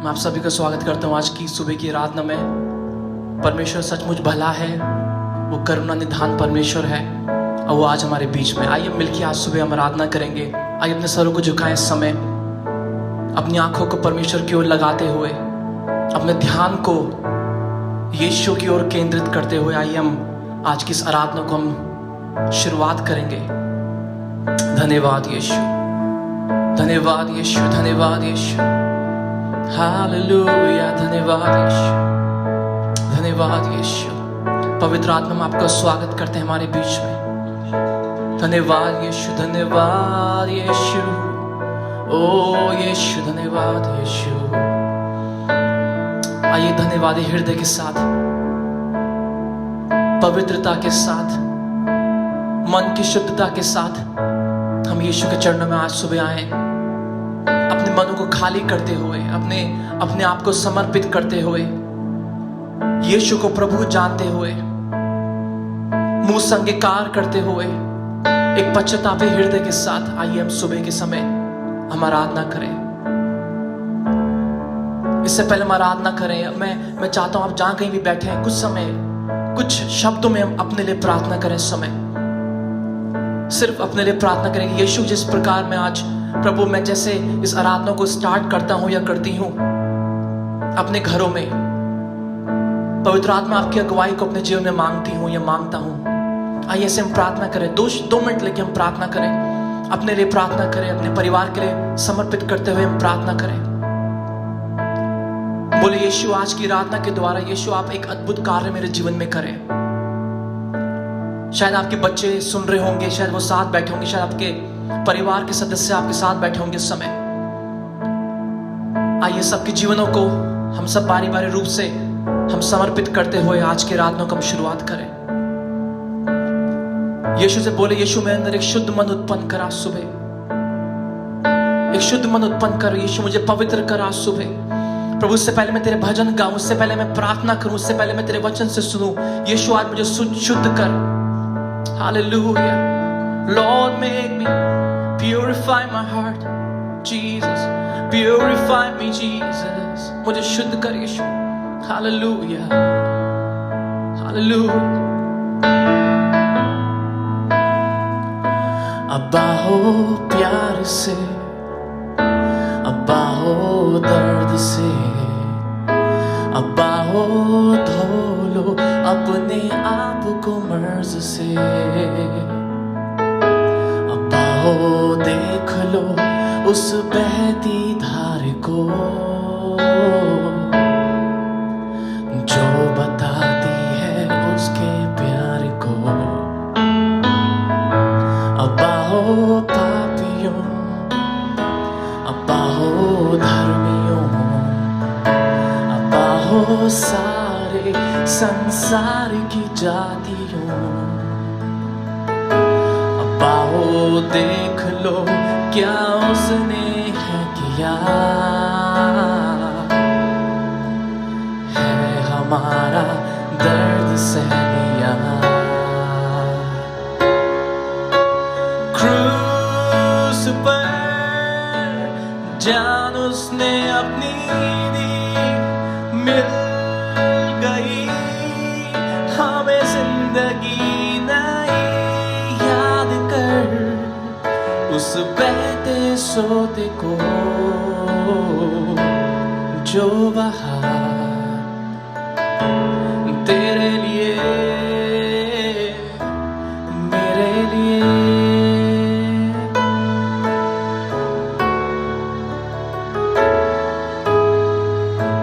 मैं आप सभी का स्वागत करता हूँ आज की सुबह की आराधना में। परमेश्वर सचमुच भला है, वो करुणा निधान परमेश्वर है और वो आज हमारे बीच में। आइए मिलकर आज सुबह हम आराधना करेंगे। आइए अपने सरों को झुकाएं इस समय, अपनी आंखों को परमेश्वर की ओर लगाते हुए, अपने ध्यान को यीशु की ओर केंद्रित करते हुए आइए हम आज की इस आराधना को हम शुरुआत करेंगे। धन्यवाद यीशु, धन्यवाद यीशु, धन्यवाद यीशु, हालेलुया, धन्यवाद यीशु, धन्यवाद यीशु। पवित्र आत्मा में आपका स्वागत करते हैं हमारे बीच में। धन्यवाद यीशु, धन्यवाद यीशु, ओ यीशु, धन्यवाद यीशु। आइए धन्यवादी हृदय के साथ, पवित्रता के साथ, मन की शुद्धता के साथ हम यीशु के चरणों में आज सुबह आए, अपने मनों को खाली करते हुए, अपने आप को समर्पित करते हुए, यीशु को प्रभु जानते हुए, मुंह से अंगीकार करते हुए, एक पश्चातापी हृदय के साथ आइए हम सुबह के समय हम आराधना करें। इससे पहले हम आराधना करें, मैं चाहता हूं आप जहां कहीं भी बैठे हैं, कुछ समय कुछ शब्दों में हम अपने लिए प्रार्थना करें। इस समय सिर्फ अपने लिए प्रार्थना करेंगे। यीशु, जिस प्रकार मैं आज प्रभु मैं जैसे इस आराधना को स्टार्ट करता हूं या करती हूं अपने घरों में, पवित्र आत्मा आपकी अगुवाई को अपने जीवन में मांगती हूं या मांगता हूं। आइए ऐसे हम प्रार्थना करें। दो मिनट लेके हम प्रार्थना करें, अपने लिए प्रार्थना करें, अपने परिवार के लिए समर्पित करते हुए हम प्रार्थना करें। बोले यीशु, आज की आराधना के द्वारा यीशु आप एक अद्भुत कार्य मेरे जीवन में करें। शायद आपके बच्चे सुन रहे होंगे, शायद वो साथ बैठे होंगे, शायद आपके परिवार के सदस्य आपके साथ बैठे होंगे इस समय। आइए सबके जीवनों को हम सब बारी बारी रूप से हम समर्पित करते हुए आज के आराधना को हम शुरुआत करें। यीशु से बोले, यीशु मेरे अंदर एक शुद्ध मन उत्पन्न कर आज सुबह, एक शुद्ध मन उत्पन्न कर। यीशु मुझे पवित्र कर आज सुबह। प्रभु उससे पहले मैं तेरे भजन गाऊं, उससे पहले मैं प्रार्थना करूं, उससे पहले मैं तेरे वचन से सुनूं, यीशु आज मुझे शुद्ध कर। Hallelujah. Lord, make me purify my heart. Jesus, purify me, Jesus. मुझे शुद्ध कर यीशु। Hallelujah. Hallelujah. अब्बा हो प्यार से, अब्बा हो दर्द से, अब्बा हो धो लो अपने आप को मर्ज से, अब्बा हो देख लो उस बहती धार को जो बताती है उसके प्यार को। अब्बा हो पापियों, अब्बा हो धर्मियों, अब्बा हो सारे संसार की जातियों, अब्बा हो देख लो क्या उसने है किया, है हमारा दर्द सह लिया। क्रूस पर जान उसने अपनी दी, मिल गई हमें जिंदगी नई। याद कर उस बहते सोते को जो बहा तेरे लिए, मेरे लिए।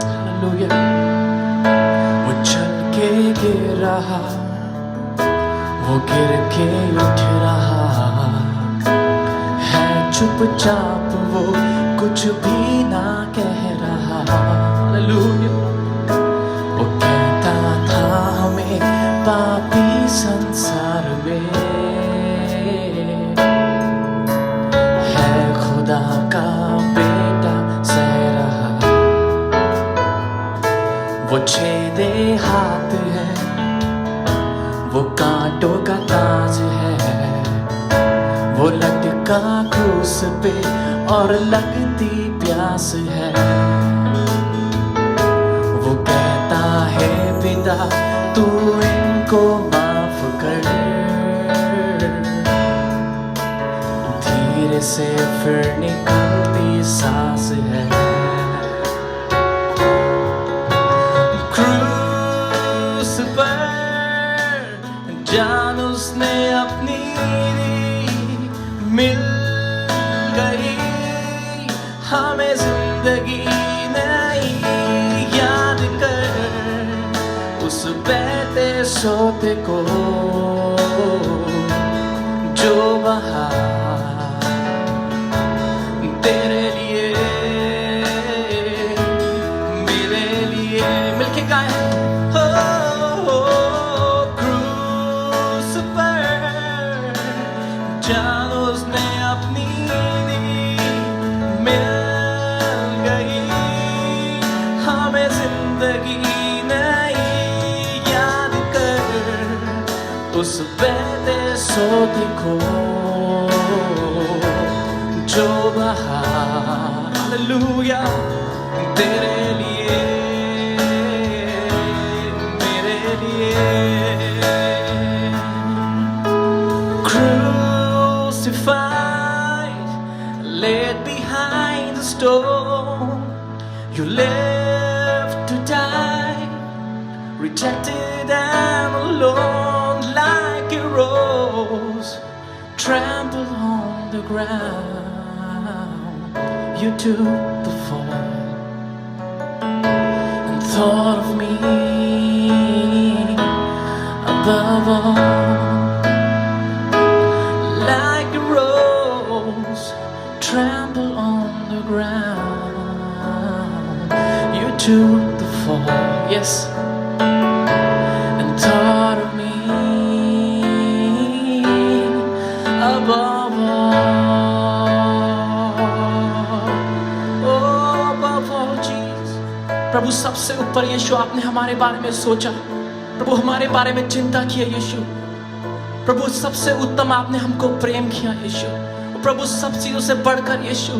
हालेलुया। वो चल के गिर रहा, वो गिर के उठ रहा है, चुपचाप वो कुछ भी ना कह रहा। हालेलुया। वो कहता था हमें पापी संसार में है खुदा का बेटा सह रहा। वो छेदे हाथ है, वो कांटों का ताज है, वो लटका क्रूस पे और लगती प्यास है। को माफ कर, धीरे से फिर निकलती सांस है। क्रूस पर जान उसने अपनी दी, मिल गई हमें जिंदगी नई। याद कर उस बहते सोते को जो बहा तेरे लिए मेरे लिए। मिलके गाए हो क्रूस पर जान उसने अपनी दी, मिल गई हमें जिंदगी नई। याद कर उस बहते सोते को जो बहा, हालेलुया, तेरे लिए मेरे लिए। Crucified, laid behind the stone, you lived to die, rejected and alone. Like a rose trampled on the ground, you took the fall and thought of me above all. Like a rose trampled on the ground, you took the fall, yes, and thought of me above all. प्रभु सबसे ऊपर यीशु आपने हमारे बारे में सोचा, प्रभु हमारे बारे में चिंता किया यीशु। प्रभु सबसे उत्तम आपने हमको प्रेम किया यीशु। प्रभु सब चीजों से बढ़कर यीशु,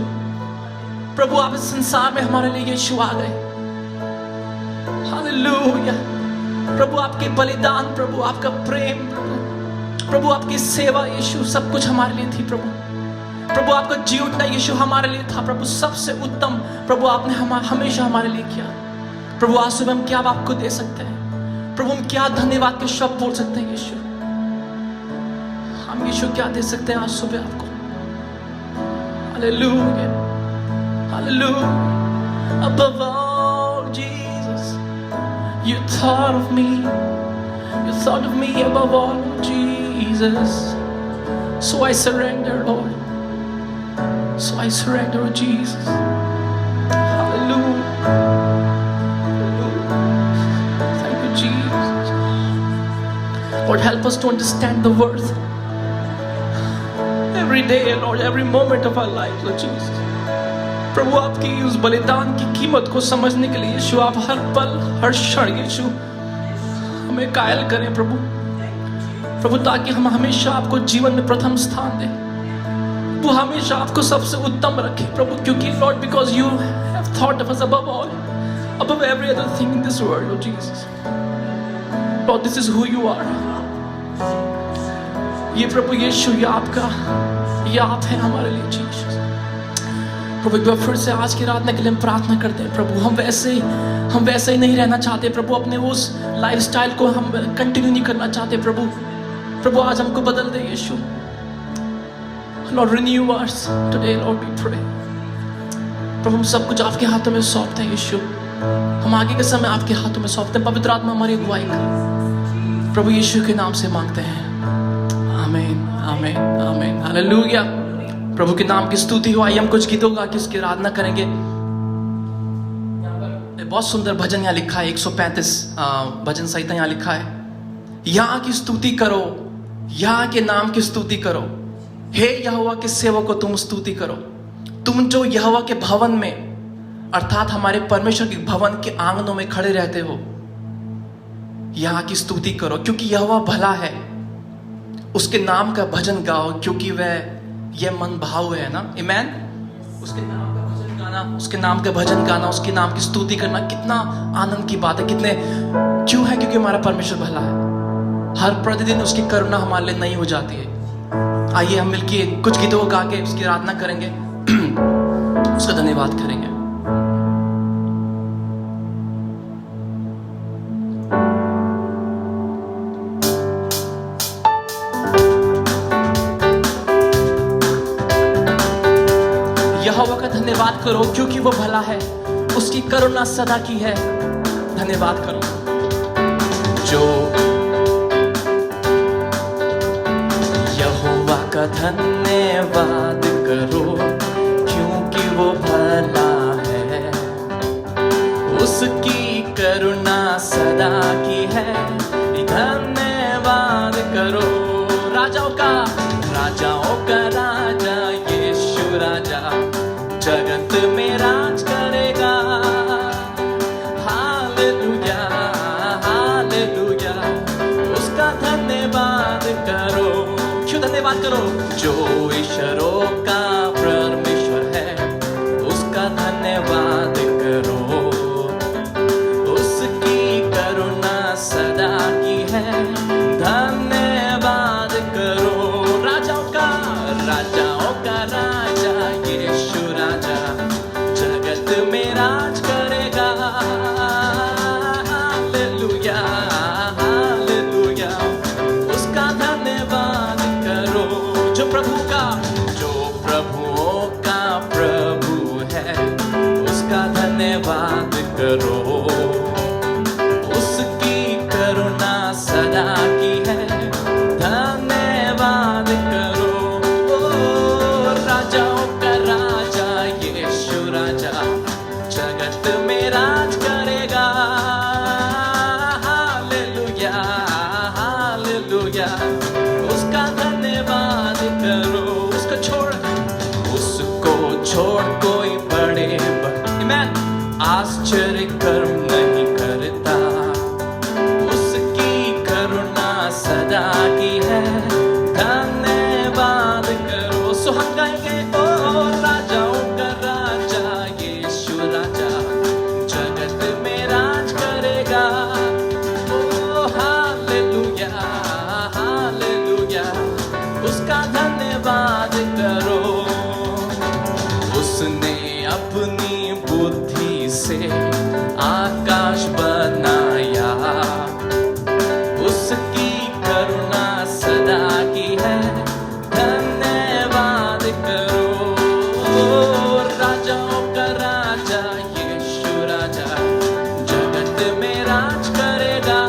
प्रभु आप इस संसार में हमारे लिए यीशु आ गए। हालेलुया, प्रभु आपके बलिदान, प्रभु आपका प्रेम, प्रभु आपकी सेवा यीशु, सब कुछ हमारे लिए थी। प्रभु आपका जी उठना यीशु हमारे लिए था। प्रभु सबसे उत्तम प्रभु आपने हमेशा हमारे लिए किया। प्रभु आज सुबह हम क्या आपको दे सकते हैं? प्रभु हम क्या धन्यवाद के शब्द बोल सकते हैं यीशु? हम यीशु क्या दे सकते हैं आज सुबह आपको? Hallelujah, hallelujah. Above all, Jesus, you thought of me. You thought of me above all, Jesus. So I surrender, Lord. So I surrender, Jesus. Hallelujah. Hallelujah. Thank you, Jesus. Lord, help us to understand the worth. Every day, Lord, every moment of our lives, Lord Jesus. प्रभु आपकी उस बलिदान की कीमत को समझने के लिए यीशु आप हर पल हर क्षण यीशु हमें कायल करें प्रभु। प्रभु ताकि हम हमेशा आपको जीवन में प्रथम स्थान दें, वो हमेशा आपको सबसे उत्तम रखें प्रभु, क्योंकि Lord because you have thought of us above all, above every other thing in this world, Lord Jesus. Lord this is who you are. ये प्रभु यीशु ये आपका, ये आप हैं हमारे लिए जीसस। प्रभु एक बार फिर से आज की रात के लिए हम प्रार्थना करते हैं प्रभु, हम वैसे ही नहीं रहना चाहते प्रभु, अपने उस लाइफस्टाइल को हम कंटिन्यू नहीं करना चाहते प्रभु। प्रभु आज हमको बदल दे यीशु। Lord, renew us today, Lord, we pray. प्रभु हम सब कुछ आपके हाथों में सौंपते हैं यीशु, हम आगे के समय आपके हाथों में सौंपते हैं। पवित्र आत्मा हमारी अगुवाई कर प्रभु यीशु के नाम से मांगते हैं, आमीन आमीन आमीन। हालेलुया, प्रभु के नाम की स्तुति हो। आइए हम कुछ गीतों गा के उसकी आराधना करेंगे। बहुत सुंदर भजन यहाँ लिखा है, 135 भजन संहिता यहाँ लिखा है, यहाँ की स्तुति करो, यहाँ के नाम की स्तुति करो, हे यहोवा के सेवक को तुम स्तुति करो, तुम जो यहोवा के भवन में अर्थात हमारे परमेश्वर के भवन के आंगनों में खड़े रहते हो, यहाँ की स्तुति करो, क्योंकि यहोवा भला है। उसके नाम का भजन गाओ, क्योंकि वह यह मन भाव है ना, आमीन। उसके नाम का भजन गाना, उसके नाम का भजन गाना, उसके नाम की स्तुति करना कितना आनंद की बात है, कितने क्यों है? क्योंकि हमारा परमेश्वर भला है। हर प्रतिदिन उसकी करुणा हमारे लिए नई हो जाती है। आइए हम मिलके कुछ गीतों को गा के उसकी आराधना करेंगे, उसका धन्यवाद करेंगे। यहोवा का धन्यवाद करो क्योंकि वो भला है, उसकी करुणा सदा की है। धन्यवाद करो। जो यहोवा का धन्यवाद करो क्योंकि वो भला है, उसकी करुणा सदा की है। धन्यवाद करो राजाओं का राजा यीशु राजा जगत में राज करेगा। हालेलुया हालेलुया, उसका धन्यवाद करो। क्यों धन्यवाद करो? जो ईश्वरों का परमेश्वर है, उसका धन्यवाद करो। उसकी करुणा सदा की है। धन्यवाद करो राजाओं का राजा यीशु राजा जगत में राज करेगा। हालेलुया हालेलुया, उसका धन्यवाद करो। जो प्रभुओं का प्रभु है, उसका धन्यवाद करो। उसकी करुणा सदा की है। धन्यवाद करो। राजाओं का राजा यीशु राजा जगत में राज करेगा। हालेलुया हालेलुया, उसका धन्यवाद करो। उसको छोड़ कोई बड़े आश्चर्य कर्म नहीं करता। उसकी करुणा सदा की है। धन्यवाद करो। सो हम गाएंगे ओ राजाओं का राजा यीशु राजा जगत में राज करेगा। ओ हालेलुया हालेलुया, उसका धन्यवाद करो। उसने अपनी बुद्धि से आकाश बनाया। उसकी करुणा सदा की है। धन्यवाद करो। राजाओं का राजा यीशु राजा जगत में राज करेगा।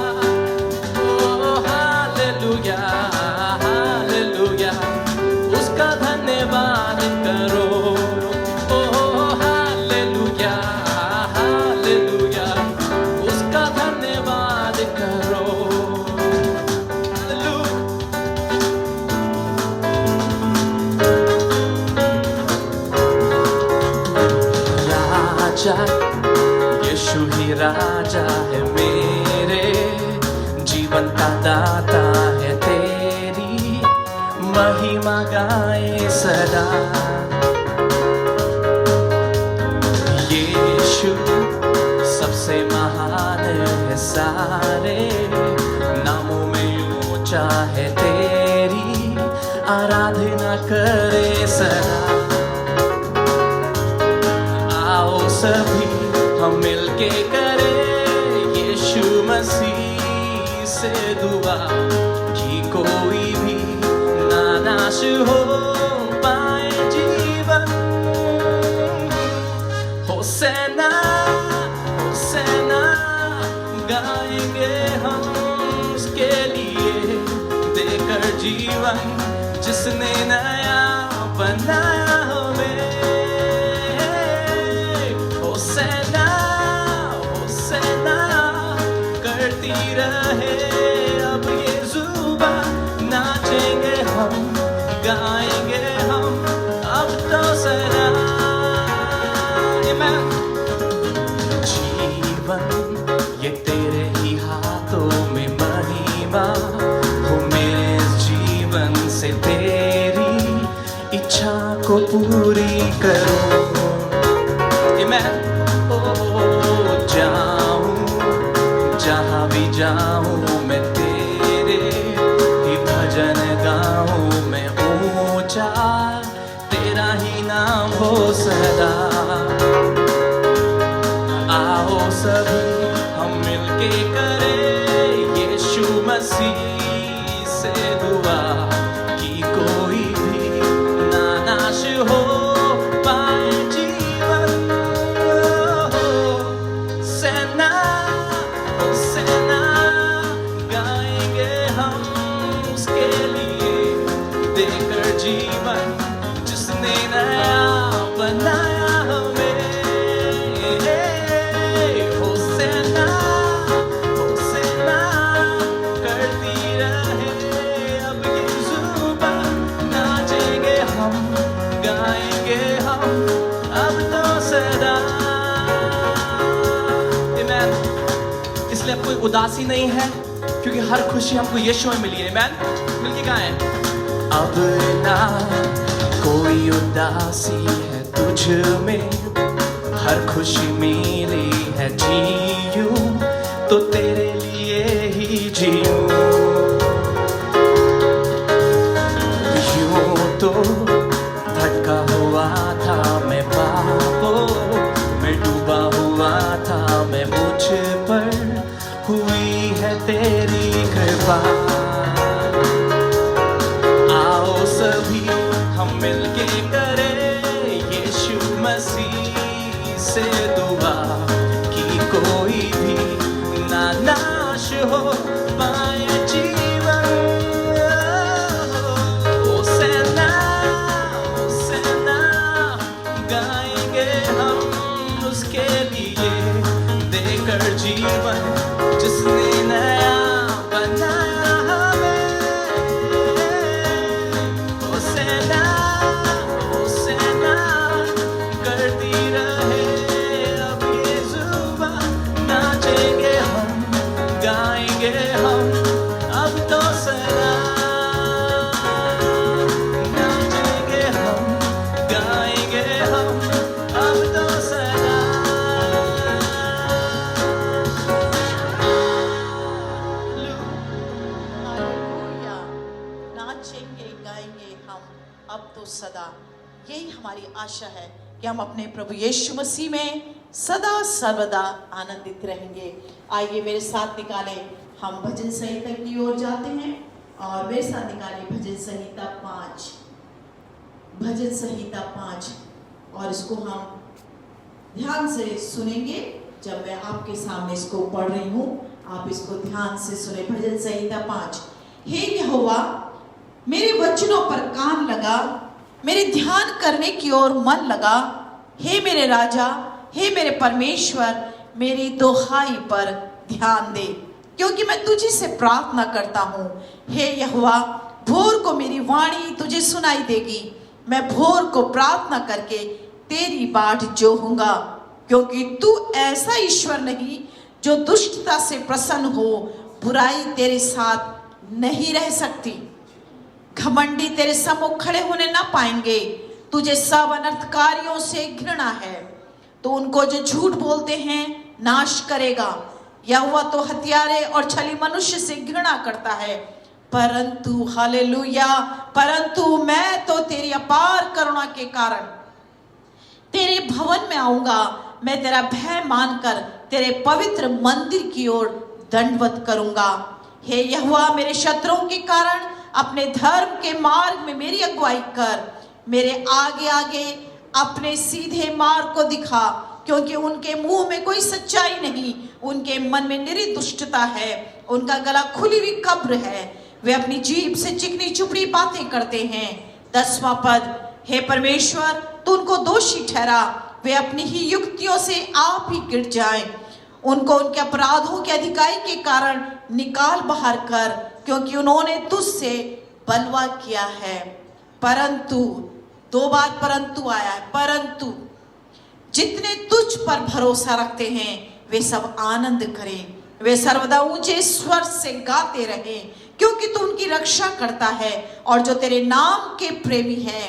ओ हालेलुया हालेलुया, उसका धन्यवाद करो। ओ हालेलुया हालेलुया, उसका धन्यवाद करो। राजा यीशु ही राजा है, मेरे जीवन का दाता है। तेरी महिमा गाए सदा। यीशु सबसे महान है, सारे नामों में ऊंचा है। तेरी आराधना करे सदा। आओ सभी हम मिलके करें यीशु मसीह से दुआ कि कोई भी ना नाश हो पाए जीवन। होसेना होसेना गाएंगे हम उसके लिए, देकर जीवन जिसने नया बनाया हमें। होसेना होसेना करती रहे अब ये जुबान। नाचेंगे हम गाएंगे हम अब तो सना। जीवन ये तेरे ही हाथों में महिमा हो। मेरे जीवन से तेरी इच्छा को पूरी करो। मैं जाऊं जहां भी जाऊं, मैं तेरे अब कोई उदासी नहीं है, क्योंकि हर खुशी हमको यीशु में मिली है। आमीन। मिलके गाएं। अब ना कोई उदासी है तुझ में, हर खुशी मिली है। जीऊं तो तेरे लिए ही जीऊं, यूं तो भटका हुआ था मैं पापों में, डूबा हुआ था मैं, मुझ पर हुई है तेरी कृपा। आओ सभी हम मिलके करें यीशु मसीह से दुआ, कि कोई भी ना नाश हो पाए जीवन। ओ सेना गाएंगे हम उसके लिए, देकर जीवन जिसने नया बनाया हमें। ओ सेना करती रहे अब ये जुबान, नाचेंगे हम, गाएंगे हम अब तो सलाम, नाचेंगे हम, गाएंगे हम अब तो सलाम। हालेलुया। नाचेंगे गाएंगे हम अब तो सदा। यही हमारी आशा है कि हम अपने प्रभु यीशु मसीह में सदा सर्वदा आनंदित रहेंगे। आइए मेरे साथ निकालें, हम भजन संहिता की ओर जाते हैं और मेरे साथ निकालें भजन संहिता 5, भजन संहिता 5, और इसको हम ध्यान से सुनेंगे। जब मैं आपके सामने इसको पढ़ रही हूँ, आप इसको ध्यान से सुने। भजन संहिता 5। हे यहोवा, मेरे वचनों पर कान लगा, मेरे ध्यान करने की ओर मन लगा। हे मेरे राजा, हे मेरे परमेश्वर, मेरी दोहाई पर ध्यान दे, क्योंकि मैं तुझे से प्रार्थना करता हूँ। हे यहोवा, भोर को मेरी वाणी तुझे सुनाई देगी, मैं भोर को प्रार्थना करके तेरी बाट जोहूंगा, क्योंकि तू ऐसा ईश्वर नहीं जो दुष्टता से प्रसन्न हो, बुराई तेरे साथ नहीं रह सकती। घमंडी तेरे सम्मुख खड़े होने ना पाएंगे। तुझे सब अनर्थकारियों से घृणा है, तो उनको जो झूठ बोलते हैं नाश करेगा। यहोवा तो हत्यारे और छली मनुष्य से घृणा करता है, परंतु हालेलुया, परंतु मैं तो तेरी अपार करुणा के कारण तेरे भवन में आऊंगा। मैं तेरा भय मानकर तेरे पवित्र मंदिर की ओर दंडवत करूंगा। हे यहोवा, मेरे शत्रुओं के कारण अपने धर्म के मार्ग में मेरी अगुवाई कर। मेरे आगे आगे अपने सीधे मार्ग को दिखा, क्योंकि उनके मुंह में कोई सच्चाई नहीं, उनके मन में निरी दुष्टता है, उनका गला खुली हुई कब्र है, वे अपनी जीभ से चिकनी चुपड़ी बातें करते हैं। 10वां पद। हे परमेश्वर, तू उनको दोषी ठहरा, वे अपनी ही युक्तियों से आप ही गिर जाएं। उनको उनके अपराधों के अधिकारी के कारण निकाल बाहर कर, क्योंकि उन्होंने तुझसे बलवा किया है। परंतु, 2 बार परंतु आया है, परंतु जितने तुझ पर भरोसा रखते हैं वे सब आनंद करें, वे सर्वदा ऊंचे स्वर से गाते रहें, क्योंकि तू उनकी रक्षा करता है और जो तेरे नाम के प्रेमी हैं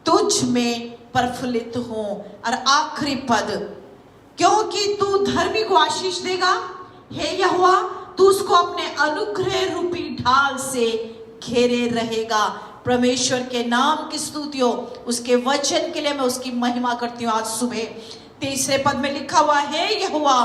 तुझ में प्रफुल्लित हो। और आखिरी पद, क्योंकि तू धर्मी को आशीष देगा। हे यहोवा, तू उसको अपने अनुग्रह रूपी ढाल से घेरे रहेगा। परमेश्वर के नाम की स्तुति हो, उसके वचन के लिए मैं उसकी महिमा करती हूँ। आज सुबह 3रे पद में लिखा हुआ है, यहोवा,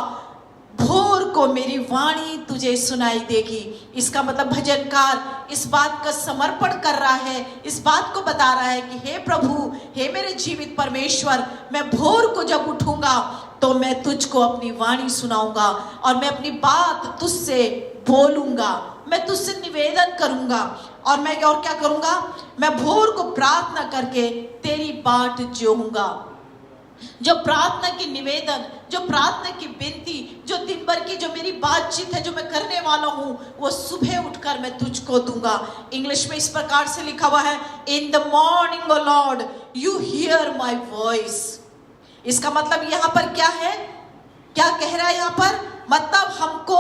भोर को मेरी वाणी तुझे सुनाई देगी। इसका मतलब भजनकार इस बात का समर्पण कर रहा है, इस बात को बता रहा है कि हे प्रभु, हे मेरे जीवित परमेश्वर, मैं भोर को जब उठूंगा तो मैं तुझको अपनी वाणी सुनाऊंगा और मैं अपनी बात तुझसे बोलूंगा, मैं तुझसे निवेदन करूंगा। और मैं और क्या करूंगा? मैं भोर को प्रार्थना करके तेरी बाट जोहूंगा। जो प्रार्थना की निवेदन, जो प्रार्थना की विनती, जो दिन भर की जो मेरी बातचीत है, जो मैं करने वाला हूं, वो सुबह उठकर मैं तुझको दूंगा। इंग्लिश में इस प्रकार से लिखा हुआ है, in the morning O Lord you hear my voice. इसका मतलब यहां पर क्या है? क्या कह रहा है यहां पर? मतलब हमको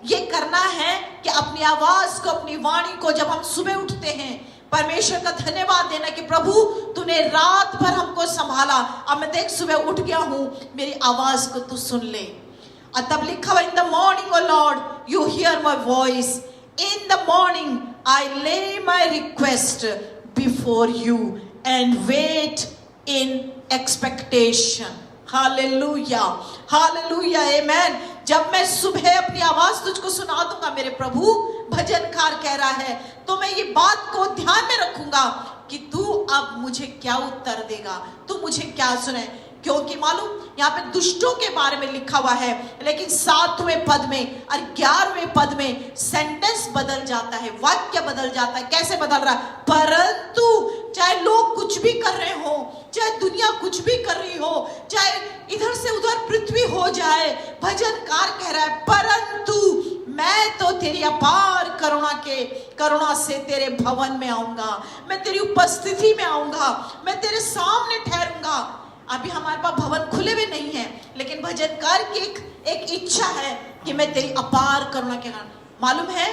ये करना है कि अपनी आवाज को, अपनी वाणी को जब हम सुबह उठते हैं, परमेश्वर का धन्यवाद देना कि प्रभु तूने रात भर हमको संभाला, अब मैं देख सुबह उठ गया हूं, मेरी आवाज को तू सुन ले। और तब लिखा हुआ in the morning O Lord you hear my voice, in the morning I lay my request before you and wait in expectation. Hallelujah, hallelujah, amen. जब मैं सुबह अपनी आवाज तुझको सुना दूंगा मेरे प्रभु, भजनकार कह रहा है, तो मैं ये बात को ध्यान में रखूंगा कि तू अब मुझे क्या उत्तर देगा, तू मुझे क्या सुने। क्योंकि मालूम यहाँ पे दुष्टों के बारे में लिखा हुआ है, लेकिन 7वें पद में और 11वें पद में सेंटेंस बदल जाता है, वाक्य बदल जाता है। कैसे बदल रहा है? परंतु चाहे लोग कुछ भी कर रहे हो, चाहे दुनिया कुछ भी कर रही हो, चाहे इधर से उधर पृथ्वी हो जाए, भजनकार कह रहा है परंतु मैं तो तेरी अपार करुणा से तेरे भवन में आऊंगा, मैं तेरी उपस्थिति में आऊंगा, मैं तेरे सामने ठहरूंगा। अभी हमारे पास भवन खुले हुए नहीं है, लेकिन भजनकार की एक इच्छा है कि मैं तेरी अपार करुणा के कारण। मालूम है,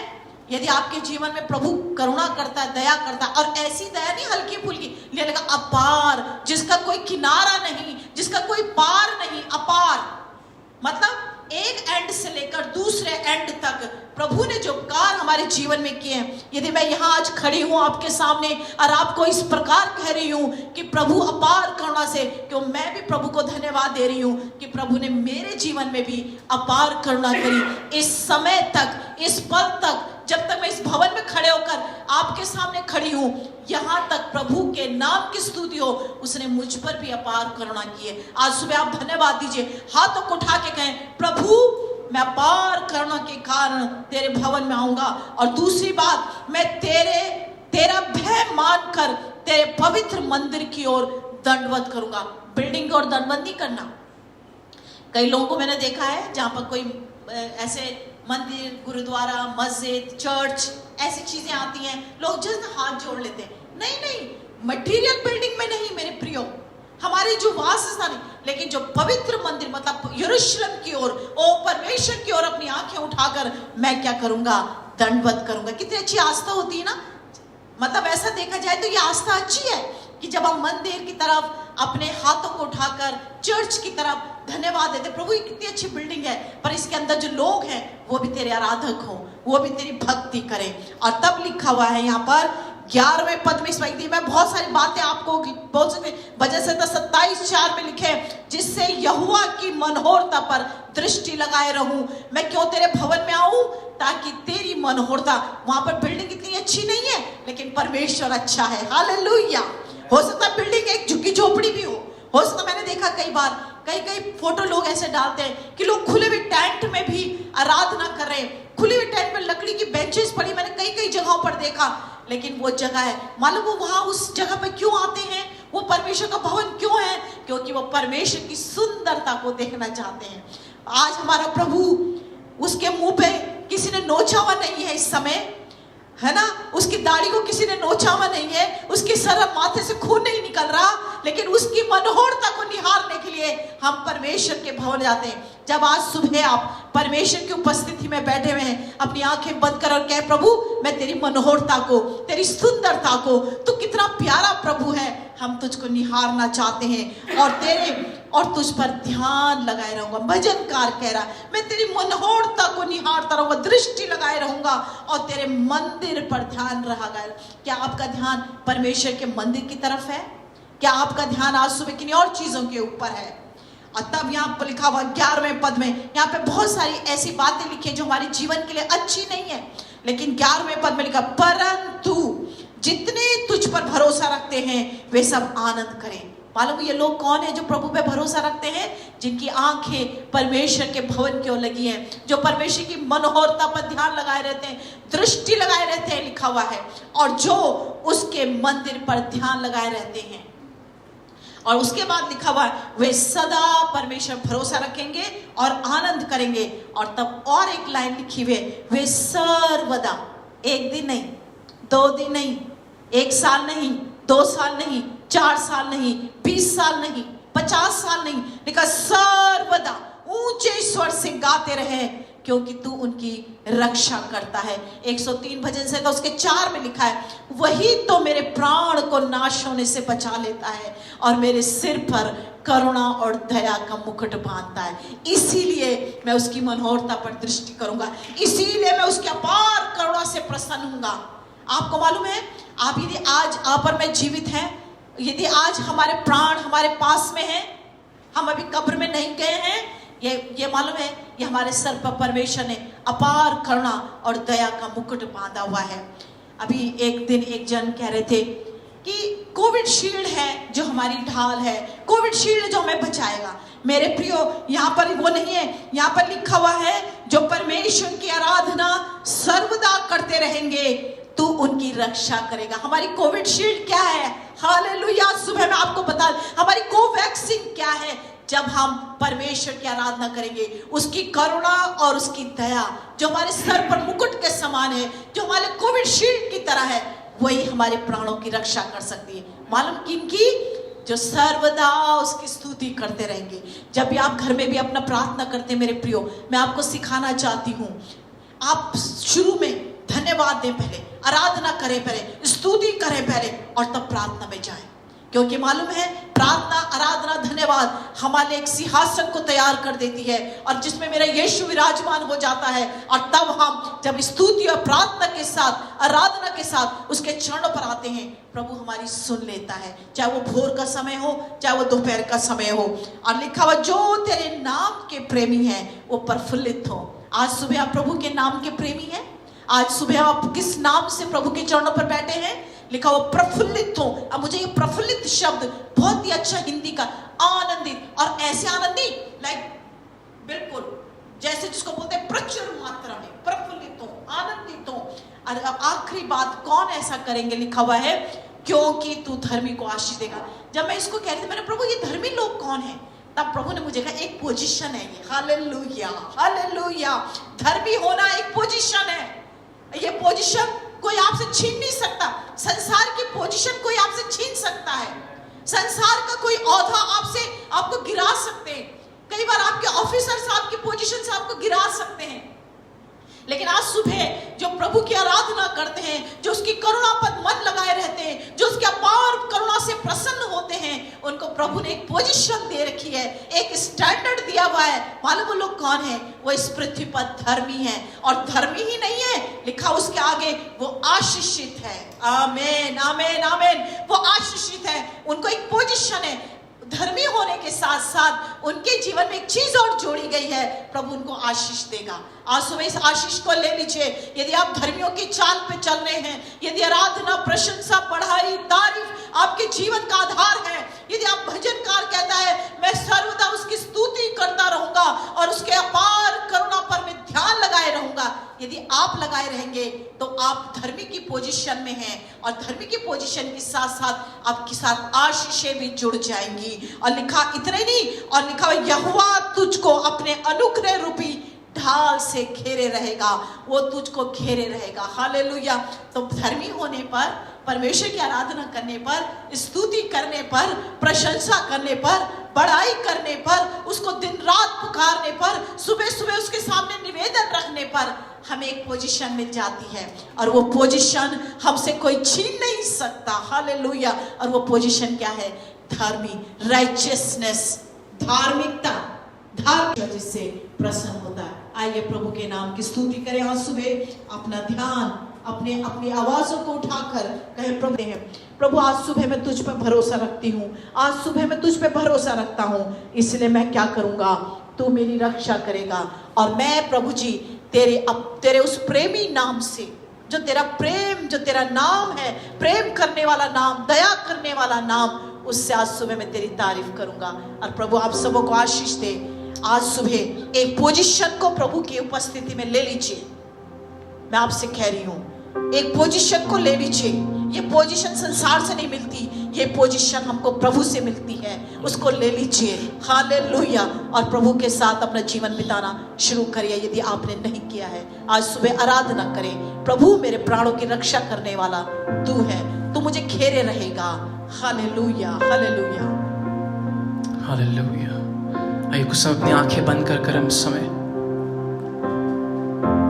यदि आपके जीवन में प्रभु करुणा करता है, दया करता है, और ऐसी दया नहीं हल्की फुल्की, लेने का अपार, जिसका कोई किनारा नहीं, जिसका कोई पार नहीं, अपार मतलब एक एंड से लेकर दूसरे एंड तक प्रभु ने जो कार्य हमारे जीवन में किए हैं। यदि मैं यहाँ आज खड़ी हूँ आपके सामने और आपको इस प्रकार कह रही हूँ कि प्रभु अपार करुणा से, क्यों मैं भी प्रभु को धन्यवाद दे रही हूँ कि प्रभु ने मेरे जीवन में भी अपार करुणा करी। इस समय तक, इस पल तक, जब तक मैं इस भवन में खड़े होकर आपके सामने खड़ी हूँ, यहाँ तक प्रभु के नाम की स्तुति हो, उसने मुझ पर भी अपार करुणा की है। आज सुबह आप धन्यवाद दीजिए, हाथों को उठा के कहें प्रभु मैं अपार करुणा के कारण तेरे भवन में आऊंगा। और दूसरी बात, मैं तेरा भय मानकर तेरे पवित्र मंदिर की ओर दंडवत करूंगा। बिल्डिंग की ओर दंडवत नहीं करना। कई लोगों को मैंने देखा है जहां पर कोई ऐसे मंदिर, गुरुद्वारा, मस्जिद, चर्च ऐसी चीजें आती हैं, लोग जस्ट हाथ जोड़ लेते हैं। नहीं, मटेरियल बिल्डिंग में नहीं मेरे प्रियो, हमारी जो वासस्थान है, लेकिन जो पवित्र मंदिर मतलब यरूशलेम की ओर, ओ परमेश्वर की ओर अपनी आंखें उठाकर मैं क्या करूंगा? दंडवत करूंगा। कितनी अच्छी आस्था होती है ना। मतलब ऐसा देखा जाए तो ये आस्था अच्छी है कि जब हम मंदिर की तरफ अपने हाथों को उठाकर चर्च की तरफ धन्यवाद देते, प्रभु ये कितनी अच्छी बिल्डिंग है, पर इसके अंदर जो लोग हैं वो भी तेरे आराधक हो, वो भी तेरी भक्ति करें। और तब लिखा हुआ है यहाँ पर 11वें पद में, इस वक्त मैं बहुत सारी बातें आपको बोल सकते, वजह से 27:4 में लिखे, जिससे यहोवा की मनोहरता पर दृष्टि लगाए रहूं। मैं क्यों तेरे भवन में आऊं? ताकि तेरी मनोहरता, वहां पर बिल्डिंग इतनी अच्छी नहीं है, लेकिन परमेश्वर अच्छा है। हालेलुया। हो सकता है बिल्डिंग एक झुग्गी झोपड़ी भी हो सकता, मैंने देखा कई बार कई फोटो लोग ऐसे डालते हैं कि लोग खुले हुए टेंट में भी आराधना कर रहे हैं, खुले हुए टेंट में लकड़ी की बेंचेस पड़ी, मैंने कई जगहों पर देखा। लेकिन वो जगह है, मालूम वो वहां उस जगह पे क्यों आते हैं? वो परमेश्वर का भवन क्यों है? क्योंकि वो परमेश्वर की सुंदरता को देखना चाहते हैं। आज हमारा प्रभु, उसके मुंह पे किसी ने नोचा हुआ नहीं है इस समय, है ना, उसकी दाढ़ी को किसी ने नोचा हुआ नहीं है, उसके सर माथे से खून नहीं निकल रहा, लेकिन उसकी मनोहरता को निहारने के लिए हम परमेश्वर के भवन जाते हैं। जब आज सुबह आप परमेश्वर की उपस्थिति में बैठे हुए हैं, अपनी आंखें बंद कर और कहे प्रभु मैं तेरी मनोहरता को, तेरी सुंदरता को, तू कितना प्यारा प्रभु है, हम तुझको निहारना चाहते हैं और तुझ पर ध्यान लगाए रहूंगा। भजनकार कह रहा है मैं तेरी मनोहरता को निहारता रहूंगा, दृष्टि लगाए रहूंगा और तेरे मंदिर पर ध्यान रहेगा। क्या आपका ध्यान परमेश्वर के मंदिर की तरफ है? क्या आपका ध्यान आज सुबह किन्हीं और चीजों के ऊपर है? और तब यहाँ पर लिखा हुआ 11वें पद में, यहाँ पे बहुत सारी ऐसी बातें लिखी है जो हमारे जीवन के लिए अच्छी नहीं है, लेकिन 11वें पद में लिखा परंतु जितने तुझ पर भरोसा रखते हैं वे सब आनंद करें। मालूम ये लोग कौन है जो प्रभु पे भरोसा रखते हैं? जिनकी आंखें परमेश्वर के भवन की ओर लगी हैं, जो परमेश्वर की मनोहरता पर ध्यान लगाए रहते हैं, दृष्टि लगाए रहते हैं, लिखा हुआ है, और जो उसके मंदिर पर ध्यान लगाए रहते हैं। और उसके बाद लिखा हुआ है वे सदा परमेश्वर भरोसा रखेंगे और आनंद करेंगे। और तब और एक लाइन लिखी हुई है, वे सर्वदा, एक दिन नहीं, 2 दिन नहीं, 1 साल नहीं, 2 साल नहीं, 4 साल नहीं, 20 साल नहीं, 50 साल नहीं, लिखा सर्वदा ऊंचे स्वर से गाते रहें, क्योंकि तू उनकी रक्षा करता है। 103 भजन से का उसके 4 में लिखा है, वही तो मेरे प्राण को नाश होने से बचा लेता है और मेरे सिर पर करुणा और दया का मुकुट बांधता है। इसीलिए मैं उसकी मनोहरता पर दृष्टि करूंगा, इसीलिए मैं उसके अपार करुणा से प्रसन्न हूंगा। आपको मालूम है, आप यदि आज आप और मैं जीवित हैं, यदि आज हमारे प्राण हमारे पास में हैं, हम अभी कब्र में नहीं गए हैं, ये मालूम है, ये हमारे सर पर परमेश्वर ने अपार करुणा और दया का मुकुट बांधा हुआ है। अभी एक दिन एक जन कह रहे थे कि कोविड शील्ड है जो हमारी ढाल है, कोविड शील्ड जो हमें बचाएगा। मेरे प्रियो, यहाँ पर वो नहीं है, यहाँ पर लिखा हुआ है, जो परमेश्वर की आराधना सर्वदा करते रहेंगे तू उनकी रक्षा करेगा। हमारी कोविड शील्ड क्या है? हालेलुया। सुबह में आपको बता, हमारी कोवैक्सीन क्या है? जब हम परमेश्वर की आराधना करेंगे, उसकी करुणा और उसकी दया जो हमारे सर पर मुकुट के समान है, जो हमारे कोविड शील्ड की तरह है, वही हमारे प्राणों की रक्षा कर सकती है। मालूम किनकी? जो सर्वदा उसकी स्तुति करते रहेंगे। जब भी आप घर में भी अपना प्रार्थना करते हैं मेरे प्रियो, मैं आपको सिखाना चाहती हूँ, आप शुरू में धन्यवाद दें, पहले आराधना करें, पहले स्तुति करें पहले, और तब प्रार्थना में जाएं। क्योंकि मालूम है, प्रार्थना, आराधना, धन्यवाद हमारे एक सिंहासन को तैयार कर देती है, और जिसमें मेरा यीशु विराजमान हो जाता है। और तब हम जब स्तुति और प्रार्थना के साथ, आराधना के साथ उसके चरणों पर आते हैं, प्रभु हमारी सुन लेता है, चाहे वो भोर का समय हो, चाहे वो दोपहर का समय हो। और लिखा हुआ, जो तेरे नाम के प्रेमी हैं वो प्रफुल्लित हो। आज सुबह आप प्रभु के नाम के प्रेमी हैं? आज सुबह आप किस नाम से प्रभु के चरणों पर बैठे हैं? लिखा वो प्रफुल्लित हो। अब मुझे ये प्रफुल्लित शब्द बहुत ही अच्छा हिंदी का, आनंदित, और ऐसे आनंदित लाइक बिल्कुल जैसे जिसको बोलते हैं प्रचुर मात्रा में प्रफुल्लित हो, आनंदित हो। और अब आखिरी बात, कौन ऐसा करेंगे? लिखा हुआ है, क्योंकि तू धर्मी को आशीष देगा। जब मैं इसको कह रही थी, मैंने प्रभु ये धर्मी लोग कौन है, तब प्रभु ने मुझे कहा एक पोजीशन है ये। Hallelujah, hallelujah. धर्मी होना एक पोजीशन है। ये पोजीशन कोई आपसे छीन नहीं सकता। संसार की पोजीशन कोई आपसे छीन सकता है। संसार का कोई औहदा आपको गिरा सकते हैं। कई बार आपके ऑफिसर्स आपकी पोजीशन से आपको गिरा सकते हैं। लेकिन आज सुबह जो प्रभु की आराधना करते हैं, जो उसकी करुणा पर मन लगाए रहते हैं, जो उसके अपार करुणा से प्रसन्न होते हैं, उनको प्रभु ने एक पोजीशन दे रखी है, एक स्टैंडर्ड दिया हुआ है। मालूम वो लोग कौन है? वो इस पृथ्वी पर धर्मी है। और धर्मी ही नहीं है, लिखा उसके आगे, वो आशीषित है। आमीन, आमीन, आमीन। वो आशीषित है, उनको एक पोजीशन है। धर्मी होने के साथ साथ उनके जीवन में एक चीज और जोड़ी गई है, प्रभु उनको आशीष देगा। आज सुबह इस आशीष को ले लीजिए। यदि आप धर्मियों की चाल पे चल रहे हैं, यदि आराधना, प्रशंसा, पढ़ाई, तारीफ आपके जीवन का आधार है, यदि आप भजनकार कहता है मैं सर्वदा उसकी स्तुति करता रहूंगा और उसके अपार करुणा पर मैं ध्यान लगाए रहूंगा, यदि आप लगाए रहेंगे तो आप धर्मी की पोजीशन में हैं। और धर्मी की पोजीशन के साथ साथ आपके साथ आशीषें भी जुड़ जाएंगी। और लिखा इतने नहीं, और लिखा यहोवा तुझको अपने अनुग्रह रूपी ढाल से घेरे रहेगा, वो तुझको घेरे रहेगा। हालेलुया। तो धर्मी होने पर, परमेश्वर की आराधना करने पर, स्तुति करने पर, प्रशंसा करने पर, बड़ाई करने पर, उसको दिन रात पुकारने पर, सुबह सुबह उसके सामने निवेदन रखने पर हमें एक पोजीशन मिल जाती है। और वो पोजीशन हमसे कोई छीन नहीं सकता। हालेलुया। और वो पोजीशन क्या है? धर्मी, राइचियसनेस, धार्मिकता, धार्मिक जिससे प्रसन्न होता है। आइए प्रभु के नाम की स्तुति करें। आज सुबह अपना ध्यान अपनी आवाजों को उठाकर कहें, प्रभु आज सुबह मैं तुझ पर भरोसा रखती हूँ, आज सुबह मैं तुझ पे भरोसा रखता हूँ, इसलिए मैं क्या करूँगा? तू मेरी रक्षा करेगा। और मैं प्रभु जी तेरे उस प्रेमी नाम से, जो तेरा प्रेम, जो तेरा नाम है, प्रेम करने वाला नाम, दया करने वाला नाम, उससे आज सुबह मैं तेरी तारीफ करूंगा। और प्रभु आप सबों को आशीष दे। आज सुबह एक पोजीशन को प्रभु की उपस्थिति में ले लीजिए। मैं आपसे कह रही हूं, एक पोजीशन को ले लीजिए। ये पोजीशन संसार से नहीं मिलती, ये पोजीशन हमको प्रभु से मिलती है। उसको ले लीजिए। हालेलुया। और प्रभु के साथ अपना जीवन बिताना शुरू करिए यदि आपने नहीं किया है। आज सुबह आराधना करें, प्रभु मेरे प्राणों की रक्षा करने वाला तू है, तू मुझे घेरे रहेगा। Hallelujah, hallelujah, hallelujah. आइए कुछ सब अपनी आंखें बंद कर हम इस समय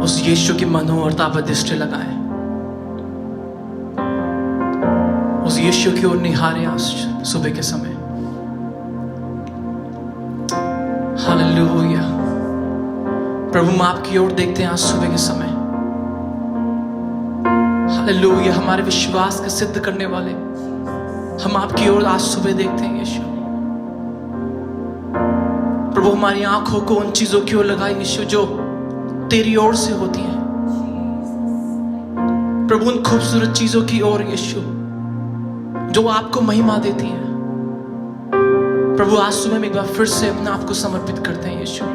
उस यीशु की मनोहरता पर दृष्टि लगाएं, उस यीशु की ओर निहारें आज सुबह के समय। हालेलुया। प्रभु हम आपकी ओर देखते हैं आज सुबह के समय। हालेलुया। हमारे विश्वास को सिद्ध करने वाले हम आपकी ओर आज सुबह देखते हैं यीशु। प्रभु हमारी आंखों को उन चीजों की ओर लगाए यीशु जो तेरी ओर से होती हैं। प्रभु उन खूबसूरत चीजों की ओर यीशु जो आपको महिमा देती हैं। प्रभु आज सुबह में एक बार फिर से अपने आप को समर्पित करते हैं यीशु।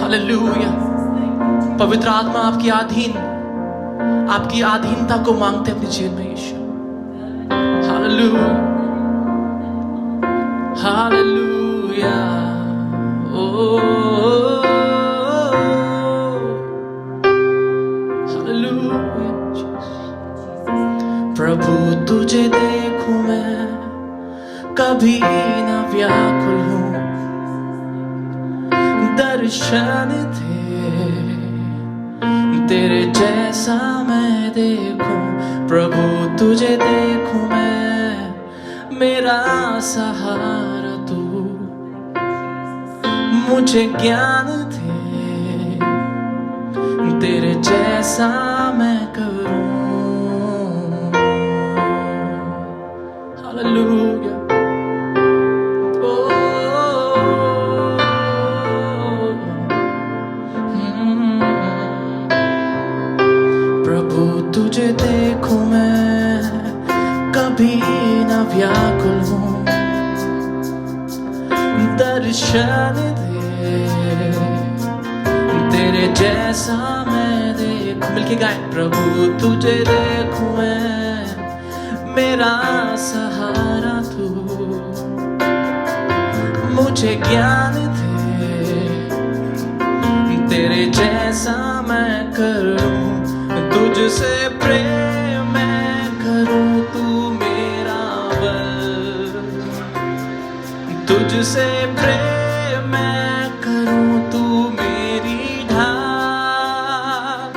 हालेलुया। पवित्र आत्मा आपकी अधीनता को मांगते हैं अपने जीवन में यीशु। हालेलुया। हालेलुया। ओ हालेलुया। प्रभु तुझे देखूं मैं कभी ना व्याकुल हूं, दर्शन तेरे जैसा मैं देखूं। प्रभु तुझे देखूं मैं, मेरा सहारा तू, मुझे ज्ञान दे तेरे जैसा मैं करूं। हालेलुया। तुझे देखूं मैं कभी ना व्याकुल हूं, दर्शन दे तेरे जैसा मैं देखूं। मिलके गाएं। प्रभु तुझे देखूं मैं, मेरा सहारा तू, मुझे ज्ञान दे तेरे जैसा मैं करूं। तुझसे प्रेम मैं करूं, तू मेरा बल। तुझसे प्रेम मैं करूं, तू मेरी ढाल।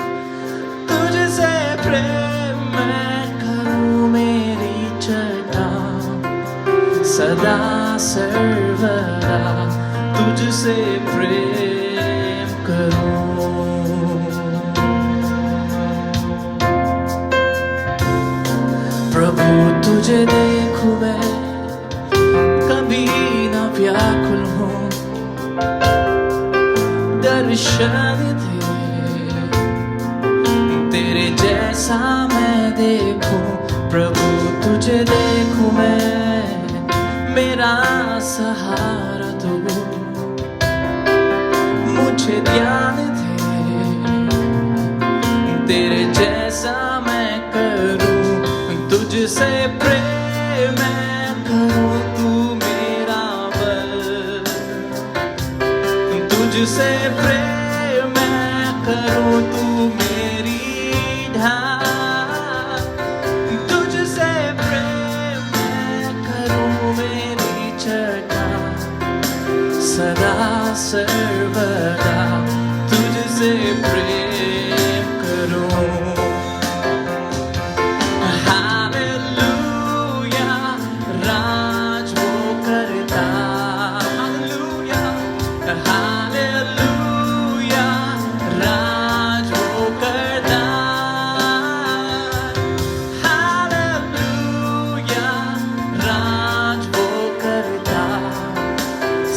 तुझसे प्रेम मैं करूं, मेरी चट्टान। सदा सर्वदा तुझसे प्रेम करूं। प्रभु तुझे देखूं मैं कभी ना व्याकुल हूं, दर्शन दे तेरे जैसा मैं देखूं। प्रभु तुझे देखूं मैं, मेरा सहारा तू, मुझे ज्ञान दे तेरे जैसा मैं करूं। तुझसे प्रेम मैं करूं, तू मेरा बल। तुझसे प्रेम मैं करूं, तू मेरी ढाल। तुझसे प्रेम मैं करूं, मेरी चट्टान। सदा सर्वदा तुझसे प्रेम करूं।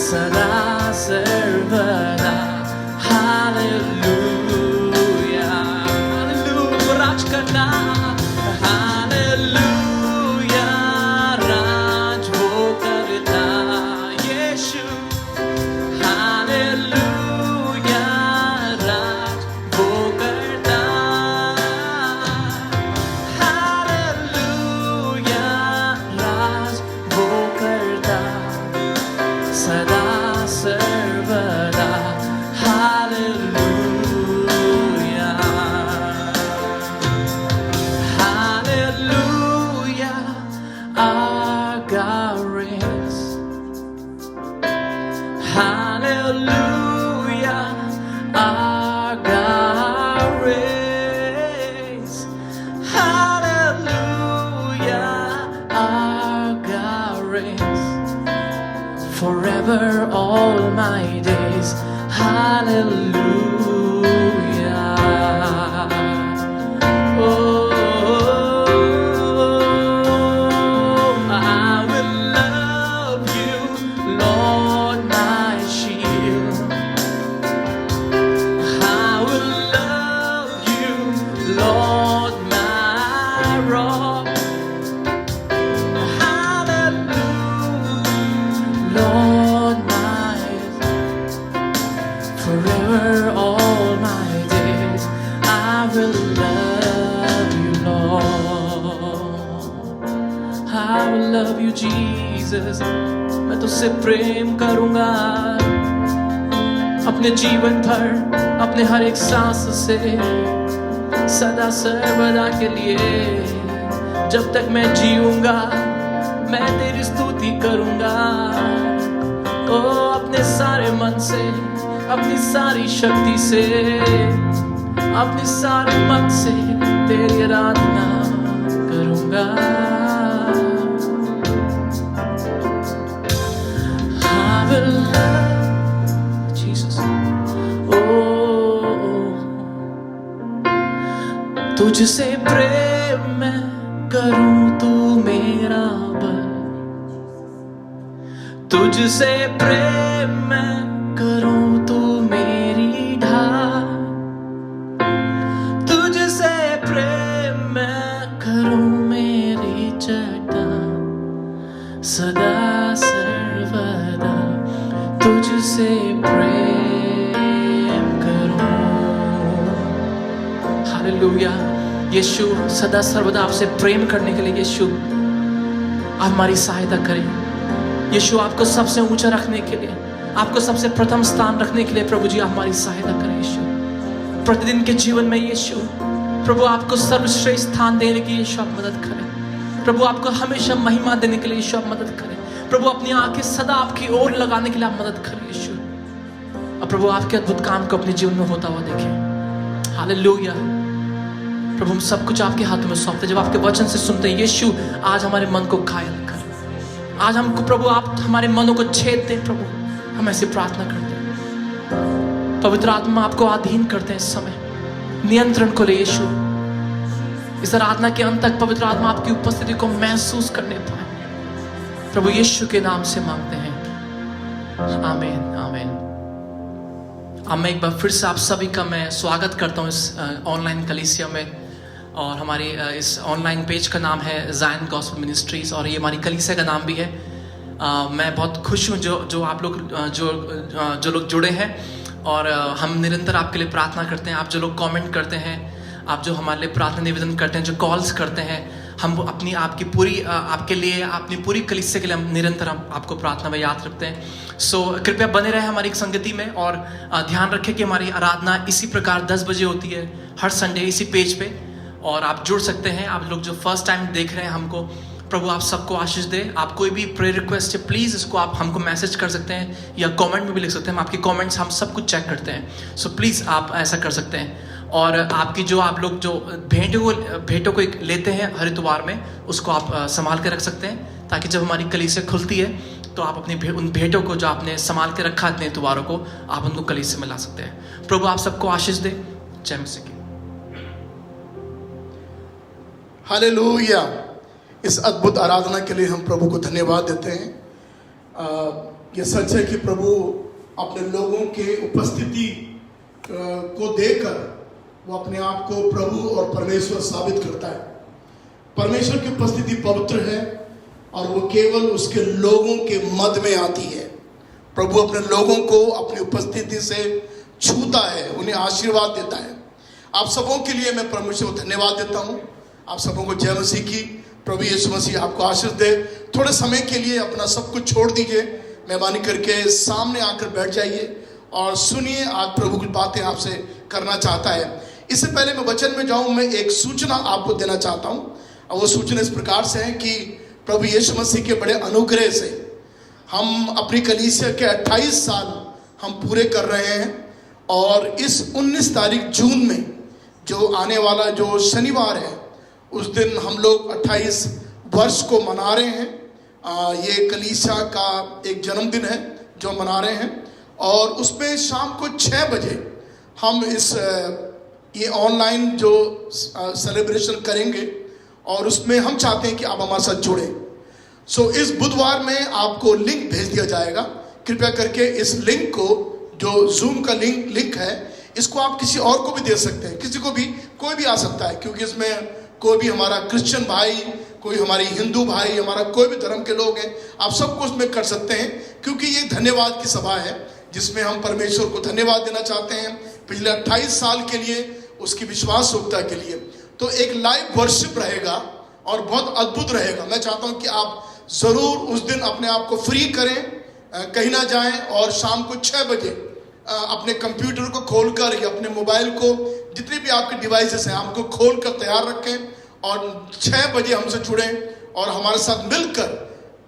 सदा सर्वदा hallelujah. days. Hallelujah. Oh, I will love you, Lord, my shield. I will love you, Lord, my rock. Hallelujah, Lord, my forever, all my days. I will love you, Lord. I will love you, Jesus. मैं तुझसे प्रेम करूंगा अपने जीवन भर, अपने हर एक सांस से, सदा सर्वदा के लिए। जब तक मैं जीऊंगा मैं तेरी स्तुति करूंगा। ओ अपने सारे मन से, अपनी सारी शक्ति से, अपनी सारे मन से तेरी आराधना करूंगा। I will love Jesus. Oh, तुझसे प्रेम मैं करूं, तू मेरा बल। तुझसे प्रेम मैं करूं, तू मेरी ढाल। तुझसे प्रेम मैं करूं, मेरी चट्टान। सदा सर्वदा तुझसे प्रेम करूं। हालेलुया। यीशु सदा सर्वदा आपसे प्रेम करने के लिए यीशु आप हमारी सहायता करें। यीशु आपको सबसे ऊंचा रखने के लिए, आपको सबसे प्रथम स्थान रखने के लिए प्रभु जी आप हमारी सहायता करें। यीशु प्रतिदिन के जीवन में यीशु प्रभु आपको सर्वश्रेष्ठ स्थान देने की यीशु आप मदद करें। प्रभु आपको हमेशा महिमा देने के लिए यीशु आप मदद करें। प्रभु अपनी आंखें सदा आपकी ओर लगाने के लिए आप मदद करें यीशु। और प्रभु आपके अद्भुत काम को अपने जीवन में होता हुआ देखें। हालेलुया। प्रभु हम सब कुछ आपके हाथों में सौंपते। जब आपके वचन से सुनते हैं यीशु, आज हमारे मन को घायल कर, आज हमको प्रभु आप हमारे मनों को छेद दें। प्रभु हम ऐसी प्रार्थना करते हैं। पवित्र आत्मा आपको अधीन करते हैं इस समय, नियंत्रण को ले यीशु। इस आराधना के अंत तक पवित्र आत्मा आपकी उपस्थिति को महसूस करने पाए। प्रभु यीशु के नाम से मांगते हैं, आमीन आमीन। अब मैं एक बार फिर से आप सभी का मैं स्वागत करता हूँ इस ऑनलाइन कलीसिया में। और हमारी इस ऑनलाइन पेज का नाम है ज़ायन गॉस्पेल मिनिस्ट्रीज, और ये हमारी कलीसिया का नाम भी है। मैं बहुत खुश हूँ जो आप लोग जो लोग जुड़े हैं। और हम निरंतर आपके लिए प्रार्थना करते हैं। आप जो लोग कमेंट करते हैं, आप जो हमारे लिए प्रार्थना निवेदन करते हैं, जो कॉल्स करते हैं, हम अपनी आपकी पूरी आपके लिए, अपनी पूरी कलीसिया के लिए हम निरंतर आपको प्रार्थना में याद रखते हैं। सो कृपया बने रहे हमारी एक संगति में। और ध्यान रखें कि हमारी आराधना इसी प्रकार 10 बजे होती है हर संडे इसी पेज पे। और आप जुड़ सकते हैं। आप लोग जो फर्स्ट टाइम देख रहे हैं हमको, प्रभु आप सबको आशीष दे। आप कोई भी प्रेयर रिक्वेस्ट है प्लीज़ इसको आप हमको मैसेज कर सकते हैं या कमेंट में भी लिख सकते हैं। हम आपके कमेंट्स हम सब कुछ चेक करते हैं। सो प्लीज़ आप ऐसा कर सकते हैं। और आपकी जो आप लोग जो भेंटों को लेते हैं हर इतवार में, उसको आप संभाल के रख सकते हैं, ताकि जब हमारी कलीसिया खुलती है तो आप अपनी उन भेंटों को जो आपने संभाल के रखा इतने इतवारों को, आप उनको कलीसिया में ला सकते हैं। प्रभु आप सबको आशीष दे। जय मसीह की। हालेलुया। इस अद्भुत आराधना के लिए हम प्रभु को धन्यवाद देते हैं। ये सच है कि प्रभु अपने लोगों के उपस्थिति को देकर वो अपने आप को प्रभु और परमेश्वर साबित करता है। परमेश्वर की उपस्थिति पवित्र है और वो केवल उसके लोगों के मध्य में आती है। प्रभु अपने लोगों को अपनी उपस्थिति से छूता है, उन्हें आशीर्वाद देता है। आप सबों के लिए मैं परमेश्वर को धन्यवाद देता हूँ। आप सबों को जय मसीह की। प्रभु यीशु मसीह आपको आशीष दे। थोड़े समय के लिए अपना सब कुछ छोड़ दीजिए, मेहरबानी करके सामने आकर बैठ जाइए और सुनिए। आज प्रभु की बातें आपसे करना चाहता है। इससे पहले मैं वचन में जाऊं, मैं एक सूचना आपको देना चाहता हूं। और वो सूचना इस प्रकार से है कि प्रभु यीशु मसीह के बड़े अनुग्रह से हम अपनी कलीसिया के 28 साल हम पूरे कर रहे हैं। और इस 19 तारीख जून में जो आने वाला जो शनिवार है, उस दिन हम लोग 28 वर्ष को मना रहे हैं। ये कलीसिया का एक जन्मदिन है जो मना रहे हैं। और उसमें शाम को 6 बजे हम ये ऑनलाइन जो सेलिब्रेशन करेंगे और उसमें हम चाहते हैं कि आप हमारे साथ जुड़ें। सो इस बुधवार में आपको लिंक भेज दिया जाएगा। कृपया करके इस लिंक को, जो जूम का लिंक है, इसको आप किसी और को भी दे सकते हैं, किसी को भी, कोई भी आ सकता है, क्योंकि इसमें कोई भी हमारा क्रिश्चियन भाई, कोई हमारी हिंदू भाई, हमारा कोई भी धर्म के लोग हैं, आप सबको उसमें कर सकते हैं, क्योंकि ये धन्यवाद की सभा है जिसमें हम परमेश्वर को धन्यवाद देना चाहते हैं पिछले 28 साल के लिए, उसकी विश्वास योग्यता के लिए। तो एक लाइव वर्शिप रहेगा और बहुत अद्भुत रहेगा। मैं चाहता हूं कि आप जरूर उस दिन अपने आप को फ्री करें, कहीं ना जाएं, और शाम को 6 बजे अपने कंप्यूटर को खोलकर या अपने मोबाइल को, जितने भी आपके डिवाइसेस हैं, आपको खोलकर तैयार रखें और 6 बजे हमसे जुड़ें और हमारे साथ मिलकर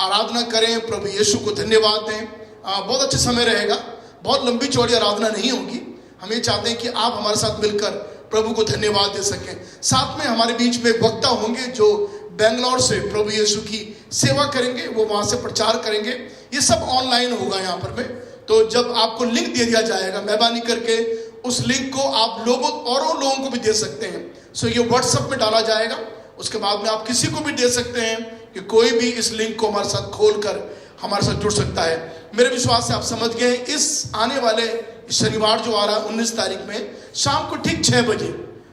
आराधना करें, प्रभु यीशु को धन्यवाद दें। बहुत अच्छा समय रहेगा, बहुत लंबी चौड़ी आराधना नहीं होगी। हम ये चाहते हैं कि आप हमारे साथ मिलकर प्रभु को धन्यवाद दे सकें। साथ में हमारे बीच में वक्ता होंगे जो बेंगलोर से प्रभु यीशु की सेवा करेंगे, वो वहाँ से प्रचार करेंगे। ये सब ऑनलाइन होगा यहाँ पर में। तो जब आपको लिंक दे दिया जाएगा, मेहरबानी करके उस लिंक को आप औरों लोगों को भी दे सकते हैं। सो ये व्हाट्सएप में डाला जाएगा, उसके बाद में आप किसी को भी दे सकते हैं कि कोई भी इस लिंक को हमारे साथ खोलकर हमारे साथ जुड़ सकता है। मेरे विश्वास से आप समझ गए, इस आने वाले शनिवार जो आ रहा है 19 तारीख में शाम को ठीक 6 बजे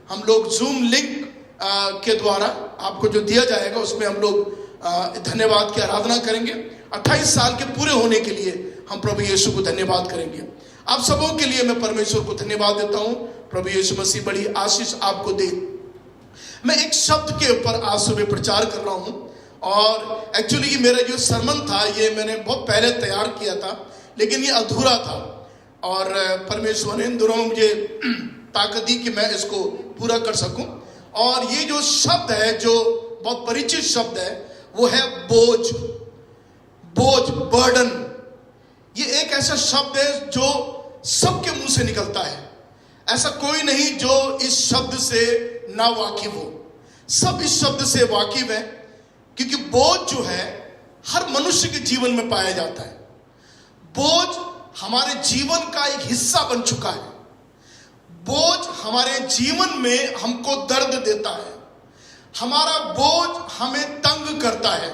हम लोग जूम लिंक के द्वारा आपको जो दिया जाएगा उसमें हम लोग धन्यवाद की आराधना करेंगे। 28 साल के पूरे होने के लिए हम प्रभु यीशु को धन्यवाद करेंगे। आप सबों के लिए मैं परमेश्वर को धन्यवाद देता हूं। प्रभु यीशु मसीह बड़ी आशीष आपको दे। मैं एक शब्द के ऊपर आज सुबह प्रचार कर रहा हूं, और एक्चुअली मेरा जो सरमन था ये मैंने बहुत पहले तैयार किया था, लेकिन ये अधूरा था, और परमेश्वर ने इन दिनों मुझे ताकत दी कि मैं इसको पूरा कर सकूं। और ये जो शब्द है, जो बहुत परिचित शब्द है, वो है बोझ, बर्डन। ये एक ऐसा शब्द है जो सबके मुंह से निकलता है। ऐसा कोई नहीं जो इस शब्द से ना वाकिफ हो। सब इस शब्द से वाकिफ है, क्योंकि बोझ जो है हर मनुष्य के जीवन में पाया जाता है। बोझ हमारे जीवन का एक हिस्सा बन चुका है। बोझ हमारे जीवन में हमको दर्द देता है। हमारा बोझ हमें तंग करता है।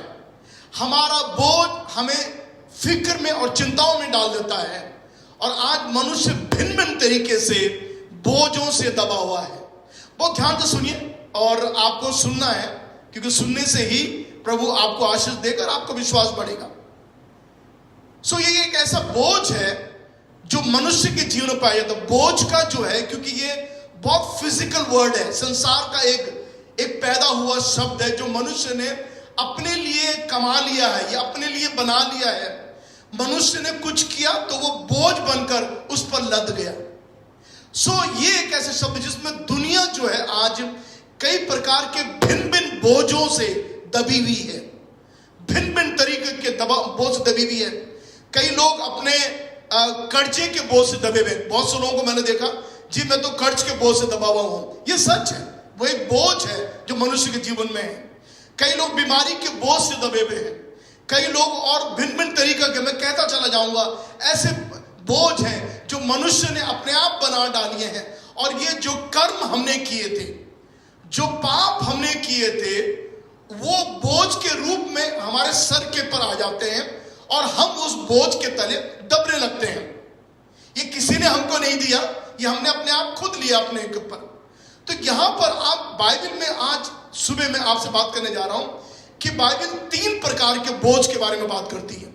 हमारा बोझ हमें फिक्र में और चिंताओं में डाल देता है। और आज मनुष्य भिन्न भिन्न तरीके से बोझों से दबा हुआ है। बहुत ध्यान से सुनिए, और आपको सुनना है, क्योंकि सुनने से ही प्रभु आपको आशीष देकर आपको विश्वास बढ़ेगा। सो ये एक ऐसा बोझ है जो मनुष्य के जीवन में पाया जाता है। बोझ का जो है, क्योंकि ये बहुत फिजिकल वर्ड है, संसार का एक पैदा हुआ शब्द है जो मनुष्य ने अपने लिए कमा लिया है या अपने लिए बना लिया है। मनुष्य ने कुछ किया तो वो बोझ बनकर उस पर लद गया। सो ये एक ऐसा शब्द जिसमें दुनिया जो है आज कई प्रकार के भिन्न भिन्न बोझों से दबी हुई है, भिन्न भिन्न तरीके के बोझ से दबी हुई है। कई लोग अपने कर्जे के बोझ से दबे हुए। बहुत से लोगों को मैंने देखा, जी मैं तो कर्ज के बोझ से दबा हुआ हूं। ये सच है, वो एक बोझ है जो मनुष्य के जीवन में है। कई लोग बीमारी के बोझ से दबे हुए हैं। कई लोग और भिन्न भिन्न तरीके के, मैं कहता चला जाऊंगा, ऐसे बोझ हैं जो मनुष्य ने अपने आप बना डालिए हैं। और ये जो कर्म हमने किए थे, जो पाप हमने किए थे, वो बोझ के रूप में हमारे सर के पर आ जाते हैं और हम उस बोझ के तले दबने लगते हैं। ये किसी ने हमको नहीं दिया, ये हमने अपने आप खुद लिया अपने ऊपर। तो यहां पर आप बाइबल में, आज सुबह मैं आपसे बात करने जा रहा हूं कि बाइबल 3 प्रकार के बोझ के बारे में बात करती है।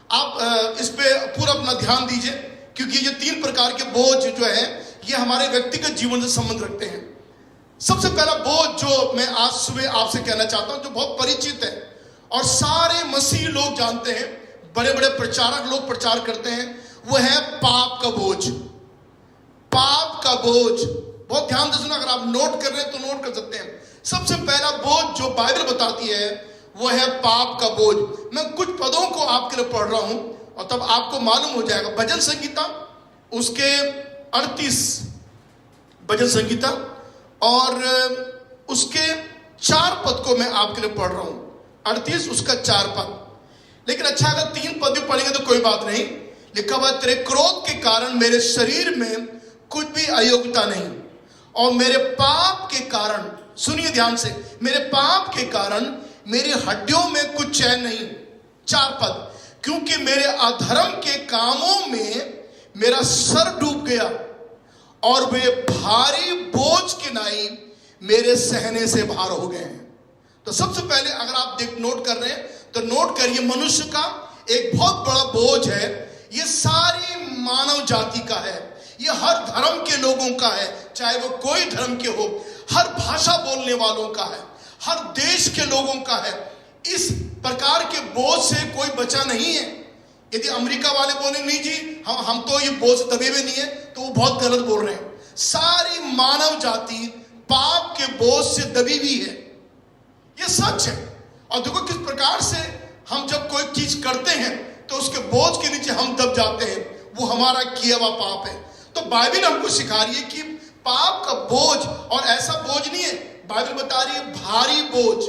आप इस पे पूरा अपना ध्यान दीजिए, क्योंकि ये 3 प्रकार के बोझ जो है ये हमारे व्यक्तिगत जीवन से संबंध रखते हैं। सबसे पहला बोझ जो मैं आज सुबह आपसे कहना चाहता हूं, जो बहुत परिचित है और सारे मसीह लोग जानते हैं, बड़े बड़े प्रचारक लोग प्रचार करते हैं, वो है पाप का बोझ। पाप का बोझ, बहुत ध्यान से सुना, अगर आप नोट कर रहे हैं तो नोट कर सकते हैं। सबसे पहला बोझ जो बाइबल बताती है वो है पाप का बोझ। मैं कुछ पदों को आपके लिए पढ़ रहा हूं और तब आपको मालूम हो जाएगा। भजन संगीता उसके 38 भजन संगीता और उसके 4 पद को मैं आपके लिए पढ़ रहा हूं। 38 उसका 4 पद। लेकिन अच्छा, अगर 3 पद भी पढ़ेंगे तो कोई बात नहीं, लिखा हुआ तेरे क्रोध के कारण मेरे शरीर में कुछ भी अयोग्यता नहीं, और मेरे पाप के कारण, सुनिए ध्यान से, मेरे पाप के कारण मेरी हड्डियों में कुछ चैन नहीं। 4 पद, क्योंकि मेरे अधर्म के कामों में मेरा सर डूब गया और वे भारी बोझ के नाई मेरे सहने से भार हो गए हैं। तो सबसे पहले अगर आप नोट कर रहे हैं तो नोट करिए, मनुष्य का एक बहुत बड़ा बोझ है। ये सारी मानव जाति का है, ये हर धर्म के लोगों का है, चाहे वो कोई धर्म के हो, हर भाषा बोलने वालों का है, हर देश के लोगों का है। इस प्रकार के बोझ से कोई बचा नहीं है। यदि अमेरिका वाले बोले नहीं जी हम तो ये बोझ दबे हुए नहीं है, तो वो बहुत गलत बोल रहे हैं। सारी मानव जाति पाप के बोझ से दबी हुई है, ये सच है। और देखो किस प्रकार से हम जब कोई चीज करते हैं तो उसके बोझ के नीचे हम दब जाते हैं, वो हमारा किया हुआ पाप है। तो बाइबल हमको सिखा रही है कि पाप का बोझ, और ऐसा बोझ नहीं है, बाइबल बता रही है भारी बोझ।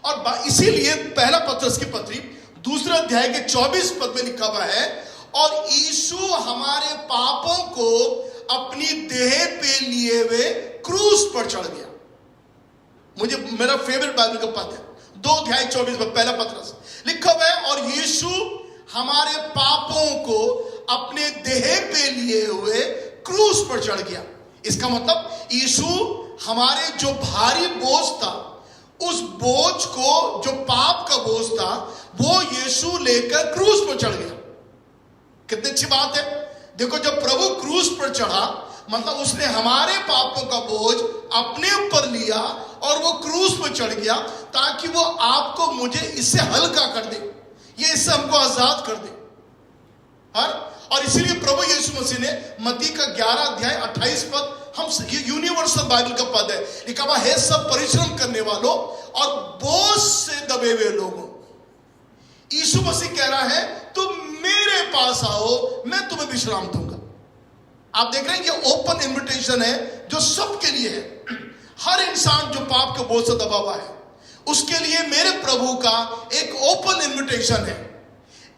और इसीलिए पहला पत्रस की पत्री 2 अध्याय के 24 पद में लिखा हुआ है, और यीशु हमारे पापों को अपनी देह पे लिए हुए क्रूस पर चढ़ गया। मुझे मेरा फेवरेट बाइबल का पद है 2 अध्याय 24 में पहला पत्रस लिखा हुआ है, और यीशु हमारे पापों को अपने देह पे लिए हुए क्रूस पर चढ़ गया। इसका मतलब यीशु हमारे जो भारी बोझ था, उस बोझ को, जो पाप का बोझ था, वो यीशु लेकर क्रूस पर चढ़ गया। कितनी अच्छी बात है। देखो जब प्रभु क्रूस पर चढ़ा, मतलब उसने हमारे पापों का बोझ अपने ऊपर लिया और वो क्रूस पर चढ़ गया, ताकि वो आपको मुझे इससे हल्का कर दे, ये इससे हमको आजाद कर दे। और इसीलिए प्रभु यीशु मसीह ने मत्ती का 11 अध्याय 28 पद, हम ये यूनिवर्सल बाइबल का पद है, लिखा हुआ है सब परिश्रम करने वालों और बोझ से दबे हुए लोगों। यीशु मसीह कह रहा है तुम मेरे पास आओ, मैं तुम्हें विश्राम दूंगा। आप देख रहे हैं ये ओपन इन्विटेशन है जो सबके लिए है। हर इंसान जो पाप के बोझ से दबा हुआ है, उसके लिए मेरे प्रभु का एक ओपन इन्विटेशन है,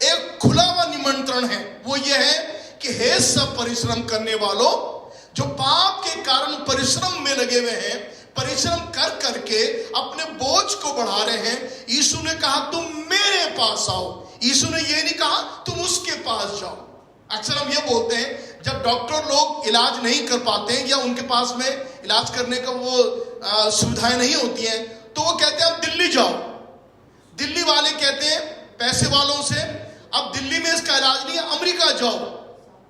एक खुला हुआ निमंत्रण है। वो ये है कि हे सब परिश्रम करने वालों, जो पाप के कारण परिश्रम में लगे हुए हैं, परिश्रम कर करके अपने बोझ को बढ़ा रहे हैं, यीशु ने कहा तुम मेरे पास आओ। यीशु ने ये नहीं कहा तुम उसके पास जाओ। अक्सर हम ये बोलते हैं जब डॉक्टर लोग इलाज नहीं कर पाते हैं या उनके पास में इलाज करने का वो सुविधाएं नहीं होती हैं, तो वो कहते हैं अब दिल्ली जाओ। दिल्ली वाले कहते हैं पैसे वालों से अब दिल्ली में इसका इलाज नहीं है, अमेरिका जाओ।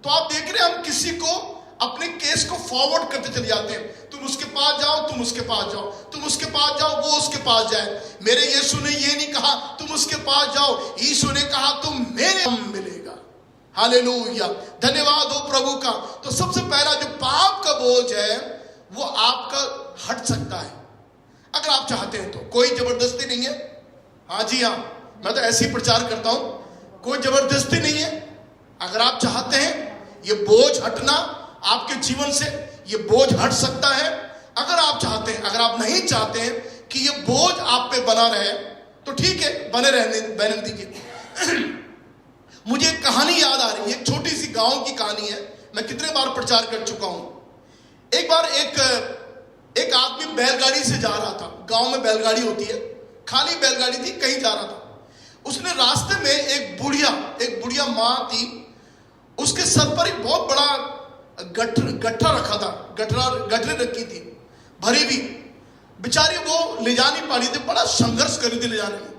तो आप देख रहे हैं हम किसी को अपने केस को फॉरवर्ड करते चले जाते हैं, तुम उसके पास जाओ, तुम उसके पास जाओ, तुम उसके पास जाओ, वो उसके पास जाए। मेरे यीशु ने ये नहीं कहा तुम उसके पास जाओ, यीशु ने कहा तुम मेरे मिलेगा। हालेलुया, धन्यवाद हो प्रभु का। तो सबसे पहला जो पाप का बोझ है वो आपका हट सकता है अगर आप चाहते हैं तो। कोई जबरदस्ती नहीं है। हाँ जी हाँ, मैं तो ऐसे ही प्रचार करता हूं, कोई जबरदस्ती नहीं है। अगर आप चाहते हैं ये बोझ हटना आपके जीवन से, ये बोझ हट सकता है अगर आप चाहते हैं। अगर आप नहीं चाहते हैं कि ये बोझ आप पे बना रहे तो ठीक है, बने रहने दीजिए। मुझे एक कहानी याद आ रही है, एक छोटी सी गांव की कहानी है, मैं कितने बार प्रचार कर चुका हूं। एक बार एक आदमी बैलगाड़ी से जा रहा था। गांव में बैलगाड़ी होती है, खाली बैलगाड़ी थी, कहीं जा रहा था। उसने रास्ते में एक बुढ़िया माँ थी, उसके सर पर एक बहुत बड़ा गट्ठा रखा था, गठरी रखी थी भरी भी। बेचारी वो ले जा नहीं पा रही थी, बड़ा संघर्ष कर रही थी ले जाने में।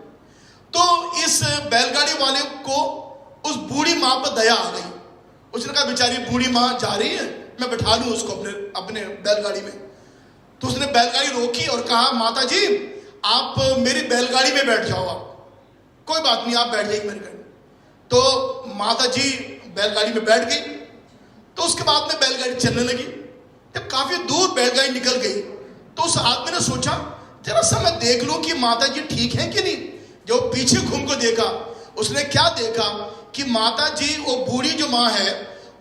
तो इस बैलगाड़ी वाले को उस बूढ़ी माँ पर दया आ गई। उसने कहा बेचारी बूढ़ी माँ जा रही है, मैं बैठा लूं उसको अपने बैलगाड़ी में। तो उसने बैलगाड़ी रोकी और कहा माता जी आप मेरी बैलगाड़ी में बैठ जाओ। आप कोई बात नहीं, आप बैठ जाइए मेरी गाड़ी में। तो माता जी बैलगाड़ी में बैठ गई। तो उसके बाद में बैलगाड़ी चलने लगी। जब काफी दूर बैलगाड़ी निकल गई तो उस आदमी ने सोचा जरा सा मैं देख लूं कि माता जी ठीक है कि नहीं। जो पीछे घूम को देखा, उसने क्या देखा कि माता जी, वो बूढ़ी जो माँ है,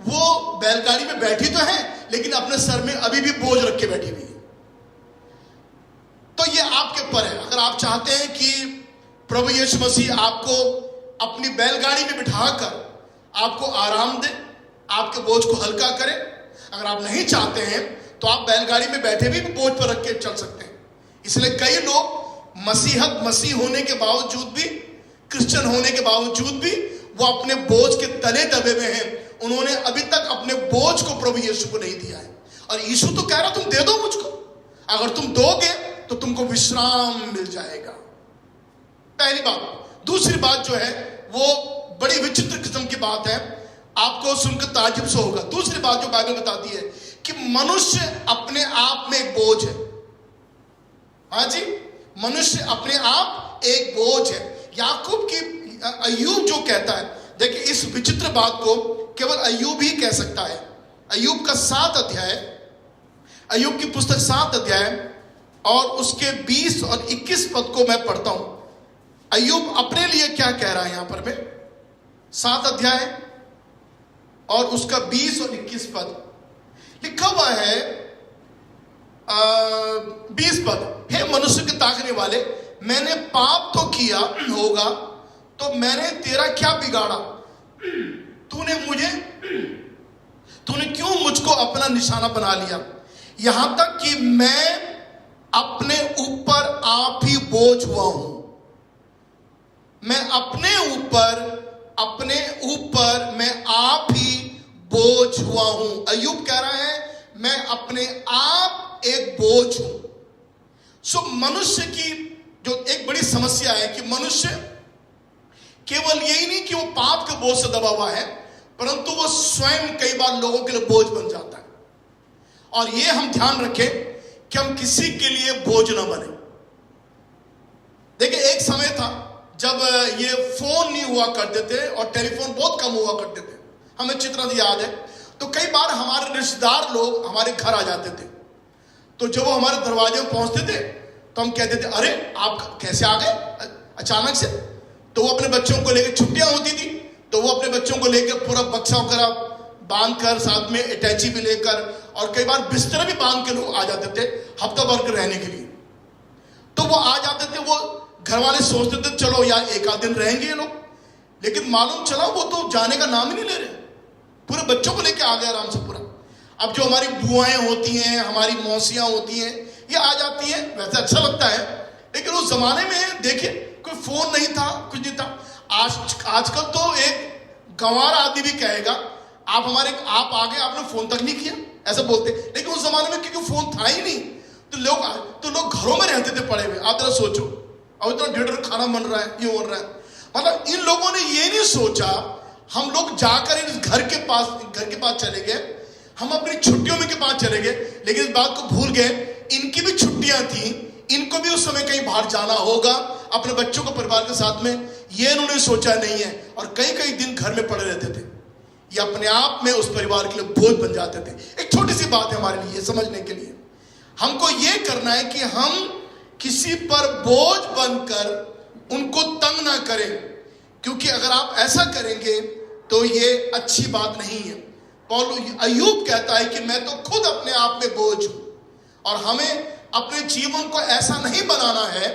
वो बैलगाड़ी में बैठी तो है लेकिन अपने सर में अभी भी बोझ रख के बैठी हुई है। तो ये आपके ऊपर है। अगर आप चाहते हैं कि प्रभु यीशु मसीह आपको अपनी बैलगाड़ी में बिठाकर आपको आराम दे, आपके बोझ को हल्का करे। अगर आप नहीं चाहते हैं तो आप बैलगाड़ी में बैठे भी बोझ पर रख के चल सकते हैं। इसलिए कई लोग मसीह होने के बावजूद भी, क्रिश्चियन होने के बावजूद भी वो अपने बोझ के तले दबे हुए हैं। उन्होंने अभी तक अपने बोझ को प्रभु यीशु को नहीं दिया है। और यीशु तो कह रहा तुम दे दो मुझको, अगर तुम दोगे तो तुमको विश्राम मिल जाएगा। पहली बात। दूसरी बात जो है वो बड़ी विचित्र किस्म की बात है, आपको सुनकर ताज्जुब से होगा। दूसरी बात जो बाइबल बताती है कि मनुष्य अपने आप में एक बोझ है। हाँ जी, मनुष्य अपने आप एक बोझ है। याकूब की अय्यूब जो कहता है, देखिए इस विचित्र बात को केवल अय्यूब ही कह सकता है। अय्यूब का 7 अध्याय, अय्यूब की पुस्तक 7 अध्याय और उसके 20 और 21 पद को मैं पढ़ता हूं। अय्यूब अपने लिए क्या कह रहा है यहां पर मैं, 7 अध्याय और उसका 20 और 21 पद लिखा हुआ है। 20 पद, हे मनुष्य के ताकने वाले, मैंने पाप तो किया होगा तो मैंने तेरा क्या बिगाड़ा? तूने क्यों मुझको अपना निशाना बना लिया? यहां तक कि मैं अपने ऊपर आप ही बोझ हुआ हूं। मैं अपने ऊपर मैं आप ही बोझ हुआ हूं। अय्यूब कह रहा है मैं अपने आप एक बोझ हूं। सो मनुष्य की जो एक बड़ी समस्या है कि मनुष्य केवल यही नहीं कि वो पाप के बोझ से दबा हुआ है, परंतु वो स्वयं कई बार लोगों के लिए बोझ बन जाता है। और ये हम ध्यान रखें कि हम किसी के लिए बोझ न बने। देखिए एक समय था जब ये फोन नहीं हुआ करते थे और टेलीफोन बहुत कम हुआ करते थे। हमें चित्रण याद है। तो कई बार हमारे रिश्तेदार लोग हमारे घर आ जाते थे। तो जब वो हमारे दरवाजे में पहुंचते थे तो हम कहते थे अरे आप कैसे आ गए अचानक से। तो वो अपने बच्चों को लेकर, छुट्टियां होती थी तो वो अपने बच्चों को लेकर पूरा बक्सा वगैरह बांध कर, साथ में अटैची भी लेकर, और कई बार बिस्तर भी बांध के लोग आ जाते थे हफ्ता भर के रहने के लिए। तो वो आ जाते थे, वो घर वाले सोचते थे चलो यार एक आध दिन रहेंगे ये लोग, लेकिन मालूम चला वो तो जाने का नाम ही नहीं ले रहे। पूरे बच्चों को लेके आ गए आराम से पूरा। अब जो हमारी बुआएं होती हैं, हमारी मौसियां होती हैं, ये आ जाती हैं, वैसे अच्छा लगता है, लेकिन उस जमाने में देखिए कोई फोन नहीं था, कुछ नहीं था। आजकल तो एक गंवार आदमी भी कहेगा आप आ गए, आपने फोन तक नहीं किया, ऐसा बोलते। लेकिन उस जमाने में क्योंकि फोन था ही नहीं तो लोग घरों में रहते थे पड़े हुए। आप जरा सोचो, अब इतना ढेर खाना बन रहा है, ये हो रहा है। मतलब इन लोगों ने ये नहीं सोचा, हम लोग जाकर इस घर के पास चले गए, हम अपनी छुट्टियों में के पास चले गए, लेकिन इस बात को भूल गए इनकी भी छुट्टियां थी, इनको भी उस समय कहीं बाहर जाना होगा अपने बच्चों को परिवार के साथ में। ये इन्होंने सोचा नहीं है और कई दिन घर में पड़े रहते थे। ये अपने आप में उस परिवार के लिए बोझ बन जाते थे। एक छोटी सी बात है हमारे लिए समझने के लिए, हमको ये करना है कि हम किसी पर बोझ बनकर उनको तंग ना करें, क्योंकि अगर आप ऐसा करेंगे तो ये अच्छी बात नहीं है। अय्यूब कहता है कि मैं तो खुद अपने आप में बोझ हूं, और हमें अपने जीवन को ऐसा नहीं बनाना है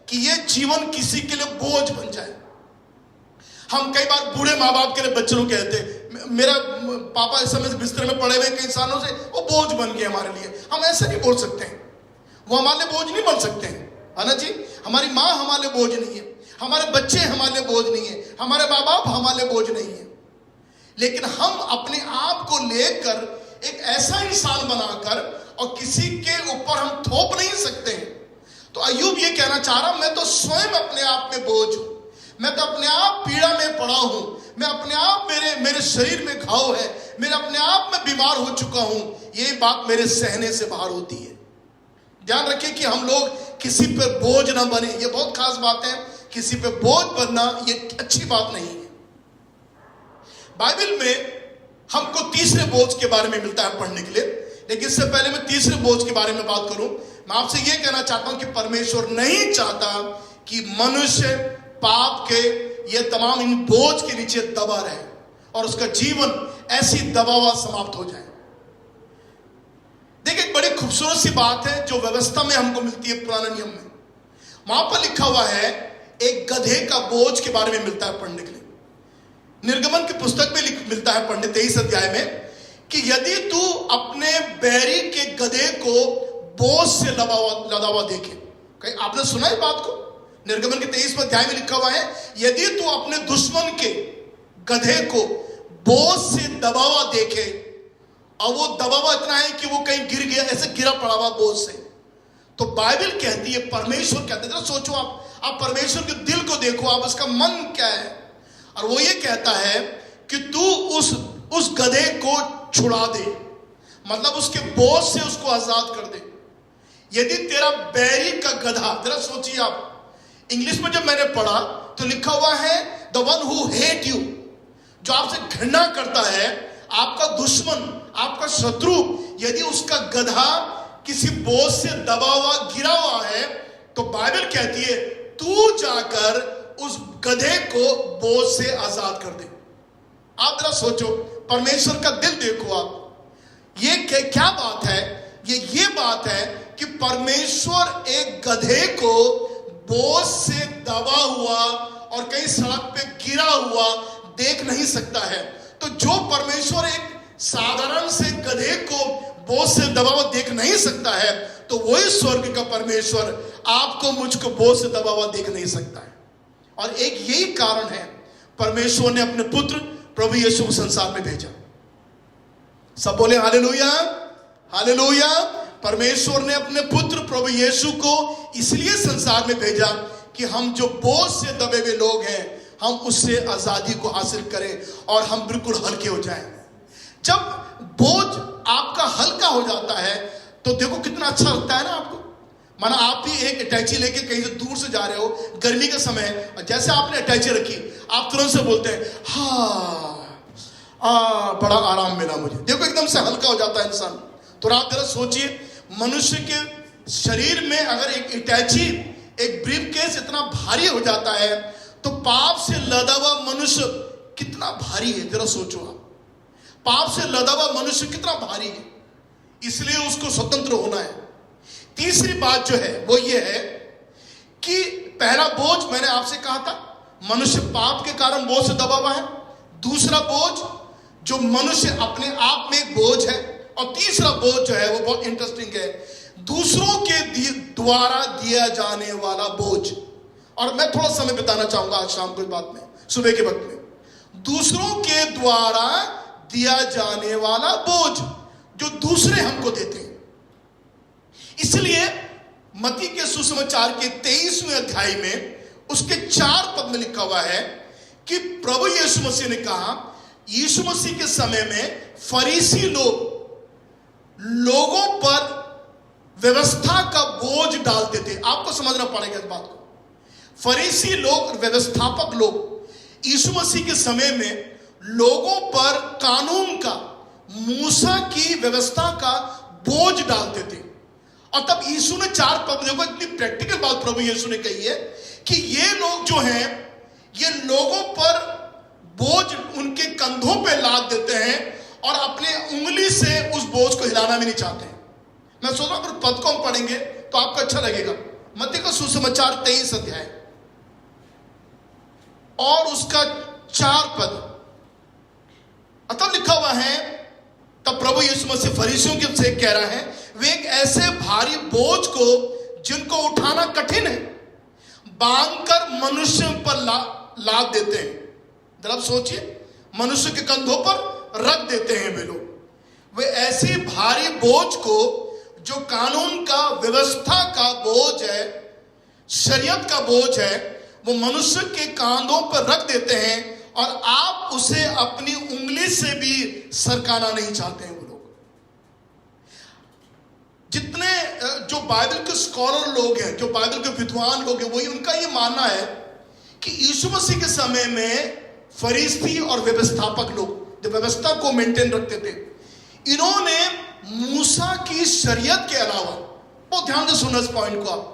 कि ये जीवन किसी के लिए बोझ बन जाए। हम कई बार बूढ़े माँ बाप के लिए बच्चों को कहते हैं मेरा पापा इस समय बिस्तर में पड़े हुए कई सालों से वो बोझ बन गए हमारे लिए। हम ऐसे नहीं बोल सकते हैं, वो हमारे लिए बोझ नहीं बन सकते हैं, है ना जी। हमारी माँ हमारे लिए बोझ नहीं है, हमारे बच्चे हमारे लिए बोझ नहीं है, हमारे माँ बाप हमारे लिए बोझ नहीं है। लेकिन हम अपने आप को लेकर एक ऐसा इंसान बनाकर और किसी के ऊपर हम थोप नहीं सकते हैं। तो अय्यूब ये कहना चाह रहा, मैं तो स्वयं अपने आप में बोझ हूं, मैं तो अपने आप पीड़ा में पड़ा हूं, मैं अपने आप मेरे शरीर में घाव है, मेरे अपने आप में बीमार हो चुका हूं, ये बात मेरे सहने से बाहर होती है। ध्यान रखिए कि हम लोग किसी पर बोझ ना बने, ये बहुत खास बात है। किसी पे बोझ बनना ये अच्छी बात नहीं है। बाइबल में हमको तीसरे बोझ के बारे में मिलता है पढ़ने के लिए, लेकिन इससे पहले मैं तीसरे बोझ के बारे में बात करूं। मैं आपसे यह कहना चाहता हूं कि परमेश्वर नहीं चाहता कि मनुष्य पाप के ये तमाम इन बोझ के नीचे दबा रहे और उसका जीवन ऐसी दबा हुआ समाप्त हो जाए। देखिए एक बड़ी खूबसूरत सी बात है जो व्यवस्था में हमको मिलती है पुराने नियम में। वहां पर लिखा हुआ है, एक गधे का बोझ के बारे में मिलता है पढ़ने के लिए। निर्गमन की पुस्तक में मिलता है पढ़ने 23 अध्याय में कि यदि तू अपने बैरी के गधे को बोझ से लदा हुआ देखे। कहीं आपने सुना है बात को? निर्गमन के 23 अध्याय में लिखा हुआ है, यदि तू अपने दुश्मन के गधे को बोझ से दबा हुआ देखे, और वो दबा हुआ इतना है कि वो कहीं गिर गया, ऐसे गिरा पड़ा हुआ बोझ से, तो बाइबल कहती है, परमेश्वर कहते हैं, सोचो आप परमेश्वर के दिल को देखो, आप उसका मन क्या है, और वो ये कहता है कि तू उस गधे को छुड़ा दे, मतलब उसके बोझ से उसको आजाद कर दे। यदि तेरा बैरी का गधा, जरा सोचिए आप, इंग्लिश में जब मैंने पढ़ा तो लिखा हुआ है the one who hate you, जो आपसे घृणा करता है, आपका दुश्मन, आपका शत्रु, यदि उसका गधा किसी बोझ से दबा हुआ गिरा हुआ है, तो बाइबल कहती है तू जाकर उस गधे को बोझ से आजाद कर दे। आप जरा सोचो, परमेश्वर का दिल देखो आप, ये क्या बात है? ये बात है कि परमेश्वर एक गधे को बोझ से दबा हुआ और कहीं सड़क पे गिरा हुआ देख नहीं सकता है। तो जो परमेश्वर एक साधारण से गधे को बोझ से दबा हुआ देख नहीं सकता है, तो वही स्वर्ग का परमेश्वर आपको मुझको बोझ से दबा हुआ देख नहीं सकता है। और एक यही कारण है परमेश्वर ने अपने पुत्र प्रभु यीशु को संसार में भेजा। सब बोले हालेलुया, हालेलुया। परमेश्वर ने अपने पुत्र प्रभु यीशु को इसलिए संसार में भेजा कि हम जो बोझ से दबे हुए लोग हैं, हम उससे आजादी को हासिल करें और हम बिल्कुल हल्के हो जाएं। जब बोझ आपका हल्का हो जाता है तो देखो कितना अच्छा लगता है ना आपको। माना आप भी एक अटैची लेके कहीं से दूर से जा रहे हो, गर्मी का समय, और जैसे आपने अटैची रखी, आप तुरंत से बोलते हैं बड़ा आराम मिला मुझे। देखो एकदम से हल्का हो जाता है इंसान। तो आप जरा सोचिए, मनुष्य के शरीर में अगर एक अटैची, एक ब्रीफकेस इतना भारी हो जाता है, तो पाप से लदा हुआ मनुष्य कितना भारी है। जरा सोचो आप, पाप से लदा हुआ मनुष्य कितना भारी है, इसलिए उसको स्वतंत्र होना है। तीसरी बात जो है वो ये है कि पहला बोझ मैंने आपसे कहा था, मनुष्य पाप के कारण बोझ से दबा हुआ है। दूसरा बोझ जो मनुष्य अपने आप में एक बोझ है, और तीसरा बोझ जो है वो बहुत इंटरेस्टिंग है, दूसरों के द्वारा दिया जाने वाला बोझ। और मैं थोड़ा समय बिताना चाहूंगा आज शाम को इस बात में, सुबह के वक्त में, दूसरों के द्वारा दिया जाने वाला बोझ जो दूसरे हमको देते हैं। इसलिए मत्ती के सुसमाचार के 23वें अध्याय में उसके 4 पद में लिखा हुआ है कि प्रभु यीशु मसीह ने कहा, यीशु मसीह के समय में फरीसी लोगों पर व्यवस्था का बोझ डालते थे। आपको समझना पड़ेगा इस बात को। फरीसी लोग, व्यवस्थापक लोग यीशु मसीह के समय में लोगों पर कानून का, मूसा की व्यवस्था का बोझ डालते थे। और तब यीशु ने 4 पद, देखो इतनी प्रैक्टिकल बात प्रभु यीशु ने कही है कि ये लोग जो हैं, ये लोगों पर बोझ उनके कंधों पे लाद देते हैं और अपने उंगली से उस बोझ को हिलाना भी नहीं चाहते हैं। मैं सोच रहा हूं पद को हम पढ़ेंगे तो आपको अच्छा लगेगा। मत्ती का सुसमाचार 23 अध्याय और उसका 4 पद, अतः लिखा हुआ है, तब प्रभु यीशु मसीह फरीसियों से कह रहा है, वे एक ऐसे भारी बोझ को जिनको उठाना कठिन है बांधकर मनुष्यों पर लाद देते हैं। जरा सोचिए, मनुष्य के कंधों पर रख देते हैं वे लोग। वे ऐसी भारी बोझ को जो कानून का, व्यवस्था का बोझ है, शरीयत का बोझ है, वो मनुष्य के कांधों पर रख देते हैं और आप उसे अपनी उंगली से भी सरकाना नहीं चाहते हैं। वो लोग, जितने जो बाइबल के स्कॉलर लोग हैं, जो बाइबल के विद्वान लोग हैं, वही उनका ये मानना है कि यीशु मसीह के समय में फरीसी और व्यवस्थापक लोग जो व्यवस्था को मेंटेन रखते थे, इन्होंने मूसा की शरीयत के अलावा, बहुत ध्यान से सुनना इस पॉइंट को आप,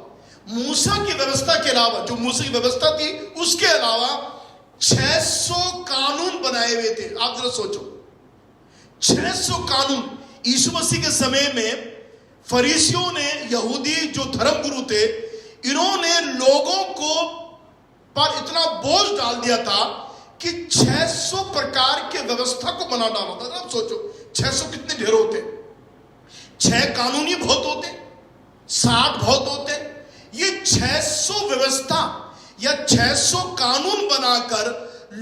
मूसा की व्यवस्था के अलावा, जो मूसा की व्यवस्था थी उसके अलावा 600 कानून बनाए हुए थे। आप जरा सोचो, 600 कानून यीशु मसीह के समय में फरीसियों ने, यहूदी जो धर्मगुरु थे, इन्होंने लोगों को पर इतना बोझ डाल दिया था कि 600 प्रकार के व्यवस्था को बना डाला था। आप सोचो 600 कितने ढेर होते, 6 कानूनी बहुत होते, 60 बहुत होते। ये 600 व्यवस्था या 600 कानून बनाकर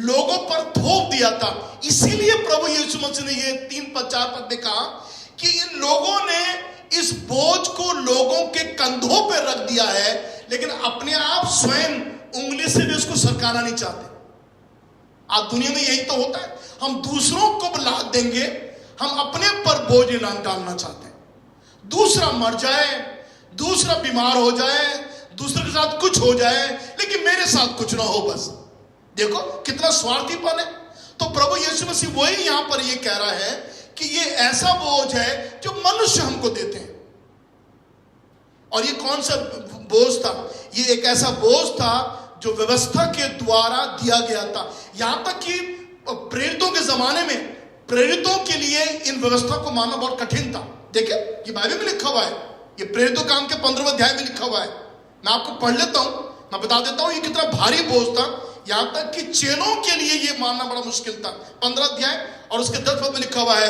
लोगों पर थोप दिया था। इसीलिए प्रभु यीशु मसीह ने ये 3-4 पद में कहा कि इन लोगों ने इस बोझ को लोगों के कंधों पर रख दिया है, लेकिन अपने आप स्वयं उंगली से भी उसको सरकाना नहीं चाहते। आज दुनिया में यही तो होता है, हम दूसरों को लाद देंगे, हम अपने पर बोझ डालना चाहते हैं। दूसरा मर जाए, दूसरा बीमार हो जाए, दूसरे के साथ कुछ हो जाए, लेकिन मेरे साथ कुछ ना हो। बस देखो कितना स्वार्थीपन है। तो प्रभु यीशु मसीह वही यहां पर ये कह रहा है कि ये ऐसा बोझ है जो मनुष्य हमको देते हैं। और ये कौन सा बोझ था? ये एक ऐसा बोझ था जो व्यवस्था के द्वारा दिया गया था। यहां तक कि प्रेरितों के जमाने में प्रेरितों के लिए इन व्यवस्था को मानना बहुत कठिन था। देखिए ये बाइबल में लिखा हुआ है, ये प्रेरितों काम के 15वें अध्याय में लिखा हुआ है। मैं आपको पढ़ लेता हूं, मैं बता देता हूं ये कितना भारी बोझ था। यहां तक कि चेलों के लिए ये मानना बड़ा मुश्किल था। 15 अध्याय और उसके 10 पद में लिखा हुआ है,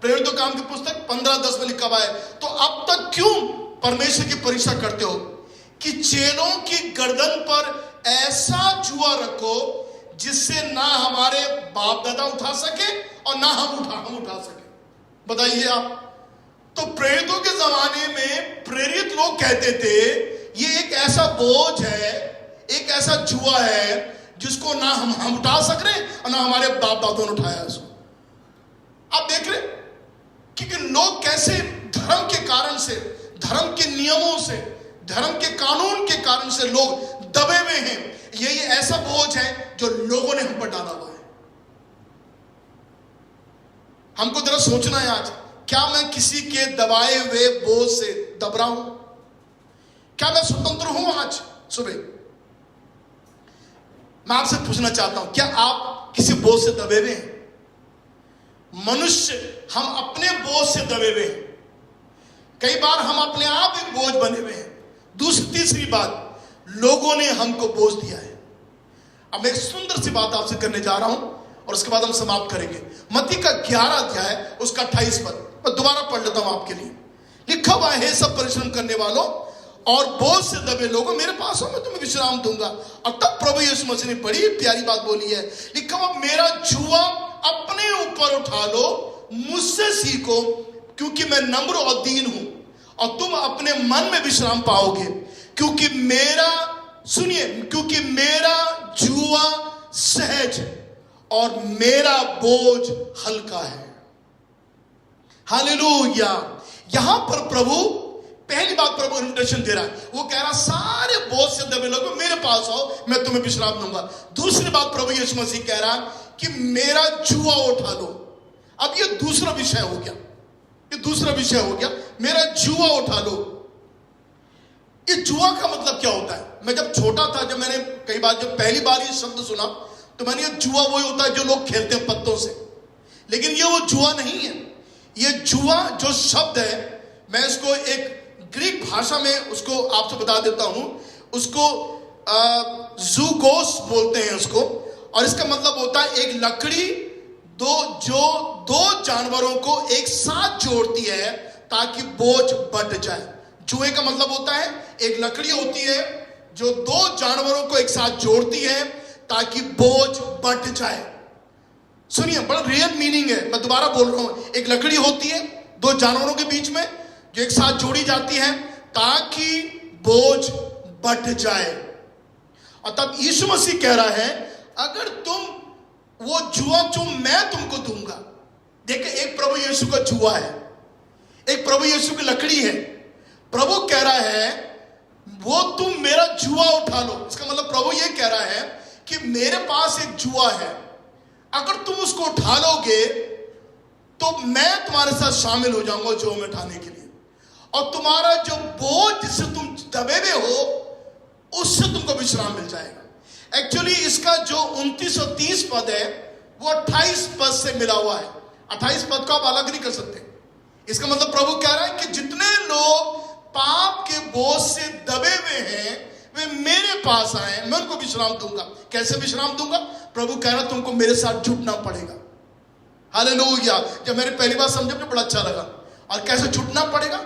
प्रेरितों काम की पुस्तक 15:10 में लिखा हुआ है, तो अब तक क्यों परमेश्वर की परीक्षा करते हो कि चेलों की गर्दन पर ऐसा जुआ रखो जिससे ना हमारे बाप दादा उठा सके और ना हम उठा सके। बताइए आप। तो प्रेरितों के जमाने में प्रेरित लोग कहते थे ये एक ऐसा बोझ है, एक ऐसा जुआ है जिसको ना हम उठा सक रहे और ना हमारे बाप दादों ने उठाया उसको। आप देख रहे कि लोग कैसे धर्म के कारण से, धर्म के नियमों से, धर्म के कानून के कारण से लोग दबे हुए हैं। ये ऐसा बोझ है जो लोगों ने हम पर डाला हुआ है। हमको जरा सोचना है आज, क्या मैं किसी के दबाए हुए बोझ से दब रहा हूं? क्या मैं स्वतंत्र हूं? आज सुबह मैं आपसे पूछना चाहता हूं, क्या आप किसी बोझ से दबे हुए हैं? मनुष्य हम अपने बोझ से दबे हुए हैं। कई बार हम अपने आप एक बोझ बने हुए हैं। तीसरी बात, लोगों ने हमको बोझ दिया है। अब मैं एक सुंदर सी बात आपसे करने जा रहा हूं और उसके बाद हम समाप्त करेंगे। मत्ती का 11 अध्याय उसका 28 पद मैं दोबारा पढ़ लेता हूं आपके लिए। लिखा हुआ है, सब परिश्रम करने वालों और बोझ से दबे लोगों मेरे पास हो, मैं तुम्हें विश्राम दूंगा। और तब प्रभु यीशु मसीह ने बड़ी प्यारी बात बोली है। लिखा हुआ, मेरा जुआ अपने ऊपर उठा लो, मुझसे सीखो क्योंकि मैं नम्र और दीन हूं और तुम अपने मन में विश्राम पाओगे। क्योंकि मेरा जुआ सहज और मेरा बोझ हल्का है। हालेलुया। यहां पर प्रभु पहली बात प्रभु इन्विटेशन दे रहा है, वो कह रहा सारे बोझ से दबे लोगों मेरे पास आओ, मैं तुम्हें विश्राम दूंगा। दूसरी बात प्रभु यीशु मसीह कह रहा कि मेरा जुआ उठा लो। अब ये दूसरा विषय हो गया, मेरा जुआ उठा लो। ये जुआ का मतलब क्या होता है? मैं जब छोटा था, जब मैंने कई बार जब पहली बार ये शब्द सुना तो मैंने, ये जुआ वही होता है जो लोग खेलते हैं पत्तों से, लेकिन ये वो जुआ नहीं है। ये जुआ जो शब्द है, मैं इसको एक ग्रीक भाषा में उसको आपसे बता देता हूं। उसको ज़ूगोस बोलते हैं उसको, और इसका मतलब होता है एक लकड़ी जो दो जानवरों को एक साथ जोड़ती है ताकि बोझ बंट जाए। जुए का मतलब होता है एक लकड़ी होती है जो दो जानवरों को एक साथ जोड़ती है ताकि बोझ बंट जाए। सुनिए, बड़ा रियल मीनिंग है। मैं दोबारा बोल रहा हूं, एक लकड़ी होती है दो जानवरों के बीच में जो एक साथ जोड़ी जाती है ताकि बोझ बंट जाए। और तब यीशु मसीह कह रहा है, अगर तुम वो जुआ जो मैं तुमको दूंगा, देखिए एक प्रभु यीशु का जुआ है, एक प्रभु यीशु की लकड़ी है। प्रभु कह रहा है वो तुम मेरा जुआ उठा लो। इसका मतलब प्रभु ये कह रहा है कि मेरे पास एक जुआ है, अगर तुम उसको उठा लोगे तो मैं तुम्हारे साथ शामिल हो जाऊंगा जुआ में उठाने के लिए, और तुम्हारा जो बोझ जिससे तुम दबे हुए हो उससे तुमको विश्राम मिल जाएगा। एक्चुअली इसका जो 29 और 30 पद है वो 28 पद से मिला हुआ है। 28 पद को आप अलग नहीं कर सकते। इसका मतलब प्रभु कह रहा है कि जितने लोग पाप के बोझ से दबे हुए हैं वे मेरे पास आए, मैं उनको विश्राम दूंगा। कैसे विश्राम दूंगा? प्रभु कह रहा तुमको मेरे साथ जुटना पड़ेगा। हालेलुया। जब मैंने पहली बार समझा मुझे बड़ा अच्छा लगा। और कैसे जुटना पड़ेगा?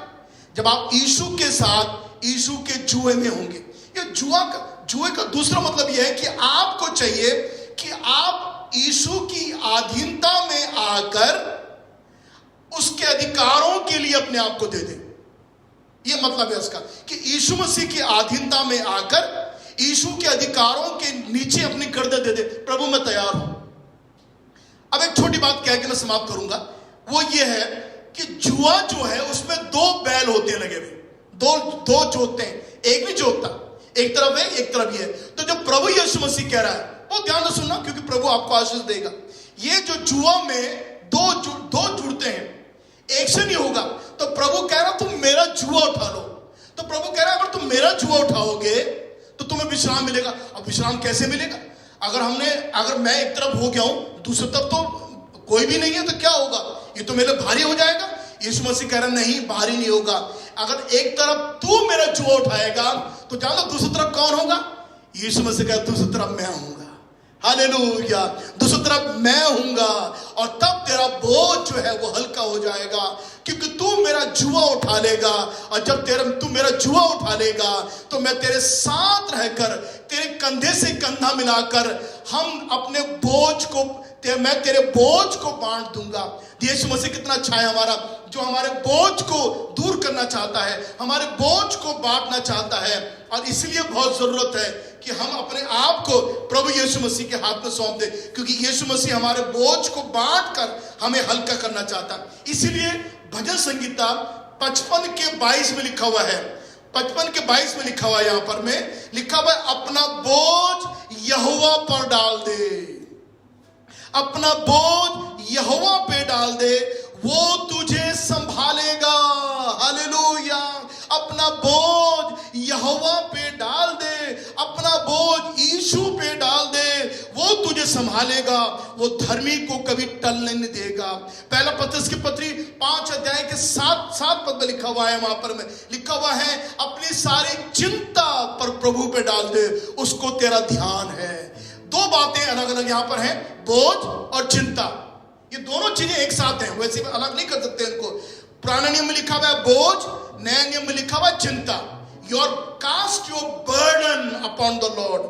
जब आप यीशु के साथ यीशु के जुए में होंगे। ये जुए का दूसरा मतलब यह है कि आपको चाहिए कि आप यीशु की अधीनता में आकर उसके अधिकारों के लिए अपने आप को दे दें। यह मतलब है इसका कि यीशु मसीह की अधीनता में आकर यीशु के अधिकारों के नीचे अपनी गर्दन दे दे। प्रभु मैं तैयार हूं। अब एक छोटी बात कह के मैं समाप्त करूंगा। वो ये है कि जुआ जो है उसमें दो बैल होते हैं लगे हुए, दो जोतते हैं, एक भी जोतता, एक तरफ है एक तरफ ये है। तो जो प्रभु यीशु मसीह कह रहा है वो ध्यान से सुनना, क्योंकि प्रभु आपको आशीष देगा। ये जो जुआ में दो जुड़ते हैं, एक से नहीं होगा। तो प्रभु कह रहा तुम मेरा जुआ उठा लो। तो प्रभु कह रहा है अगर तुम मेरा जुआ उठाओगे तो तुम्हें विश्राम मिलेगा। अब विश्राम कैसे मिलेगा? अगर मैं एक तरफ हो गया हूं, दूसरी तरफ तो कोई भी नहीं है, तो क्या होगा? ये तो मेरे भारी हो जाएगा। यीशु मसीह कह रहा नहीं, भारी नहीं होगा। अगर एक तरफ तू मेरा जुआ उठाएगा तो जान लो दूसरी तरफ कौन होगा? यीशु मसीह कह रहा दूसरी तरफ मैं होऊंगा। हालेलुया। दूसरी तरफ मैं होऊंगा और तब तेरा बोझ जो है वो हल्का हो जाएगा, क्योंकि तू मेरा जुआ उठा लेगा। और जब तू मेरा जुआ उठा लेगा तो मैं तेरे साथ रहकर तेरे कंधे से कंधा मिलाकर हम अपने बोझ को मैं तेरे बोझ को बांट दूंगा। यीशु मसीह कितना अच्छा है हमारा, जो हमारे बोझ को दूर करना चाहता है, हमारे बोझ को बांटना चाहता है। और इसलिए बहुत जरूरत है कि हम अपने आप को प्रभु यीशु मसीह के हाथ में सौंप दें, क्योंकि यीशु मसीह हमारे बोझ को बांट कर हमें हल्का करना चाहता है। इसीलिए भजन संगीता 55 के 22 में लिखा हुआ है, 55 के 22 में लिखा हुआ है, यहां पर में लिखा हुआ है अपना बोझ यहोवा पर डाल दे। अपना बोझ यहोवा पे डाल दे, वो तुझे संभालेगा। हालेलुया। अपना बोझ यहोवा पे डाल दे, अपना बोझ यीशु पे डाल दे, वो तुझे संभालेगा, वो धर्मी को कभी टलने नहीं देगा। पहला पत्रस की पत्री 5 अध्याय के 7 पद में लिखा हुआ है, वहां पर में लिखा हुआ है अपनी सारी चिंता पर प्रभु पे डाल दे, उसको तेरा ध्यान है। दो बातें अलग अलग यहां पर हैं, बोझ और चिंता। ये दोनों चीजें एक साथ हैं, वैसे अलग नहीं कर सकते इनको। पुराने नियम में लिखा हुआ है बोझ, नए नियम में लिखा हुआ है चिंता। Your cast your burden upon the Lord.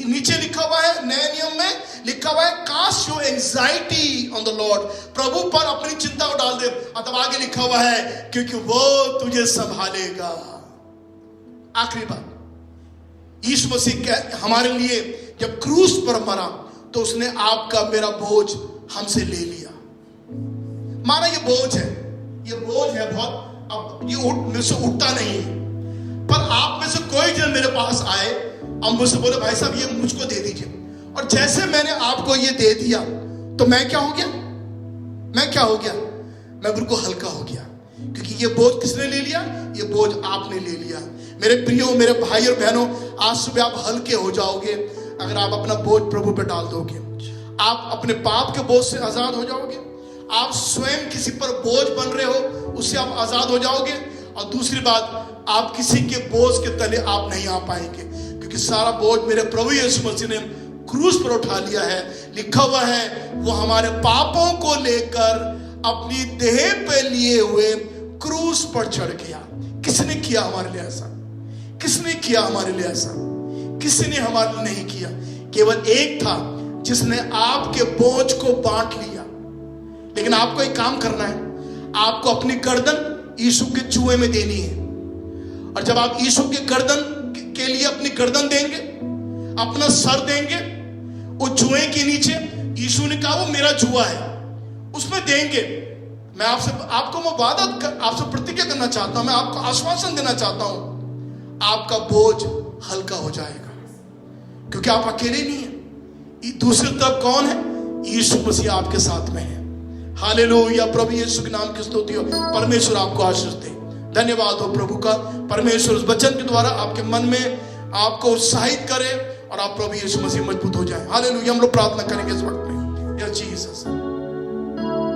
नीचे लिखा हुआ है नए नियम में लिखा हुआ है cast your anxiety on the Lord. प्रभु पर अपनी चिंता को डाल दे। और तब आगे लिखा हुआ है क्योंकि वो तुझे संभालेगा। आखिरी बात, यीशु मसीह हमारे लिए जब क्रूस पर मरा तो उसने आपका मेरा बोझ हमसे ले लिया। माना ये बोझ है बहुत, अब ये मेरे से उठता नहीं है, पर आप में से कोई जन मेरे पास आए और मुझसे बोले भाई साहब ये मुझको दे दीजिए, और जैसे मैंने आपको ये दे दिया तो मैं क्या हो गया? मैं बिल्कुल हल्का हो गया, क्योंकि ये बोझ किसने ले लिया? ये बोझ आपने ले लिया। मेरे प्रियो, मेरे भाई और बहनों, आज सुबह आप हल्के हो जाओगे अगर आप अपना बोझ प्रभु पे डाल दोगे। आप अपने पाप के बोझ से आजाद हो जाओगे। आप स्वयं किसी पर बोझ बन रहे हो, उससे आप आजाद हो जाओगे। और दूसरी बात, आप किसी के बोझ के तले आप नहीं आ पाएंगे, क्योंकि सारा बोझ मेरे प्रभु यीशु मसीह ने क्रूस पर उठा लिया है। लिखा हुआ है वो हमारे पापों को लेकर अपनी देह पे लिए हुए क्रूस पर चढ़ गया। किसने किया हमारे लिए ऐसा? किसने किया हमारे लिए ऐसा? किसी ने हमारे लिए नहीं किया। केवल एक था जिसने आपके बोझ को बांट लिया। लेकिन आपको एक काम करना है, आपको अपनी गर्दन यीशु के जुए में देनी है। और जब आप यीशु के गर्दन के लिए अपनी गर्दन देंगे, अपना सर देंगे, वो जुए के नीचे यीशु ने कहा वो मेरा जुआ है, उसमें देंगे। मैं आपसे प्रतिज्ञा करना चाहता हूं, मैं आपको आश्वासन देना चाहता हूं, आपका बोझ हल्का हो जाएगा, क्योंकि आप अकेले नहीं हैं। दूसरी तरफ कौन है? यीशु मसीह आपके साथ में है। हालेलुया। प्रभु यीशु के नाम की स्तुति हो। परमेश्वर आपको आशीष दे। धन्यवाद हो प्रभु का। परमेश्वर उस वचन के द्वारा आपके मन में आपको उत्साहित करे और आप प्रभु यीशु मसीह मजबूत हो जाए। हालेलुया। हम लोग प्रार्थना करेंगे इस वक्त में। Yes Jesus,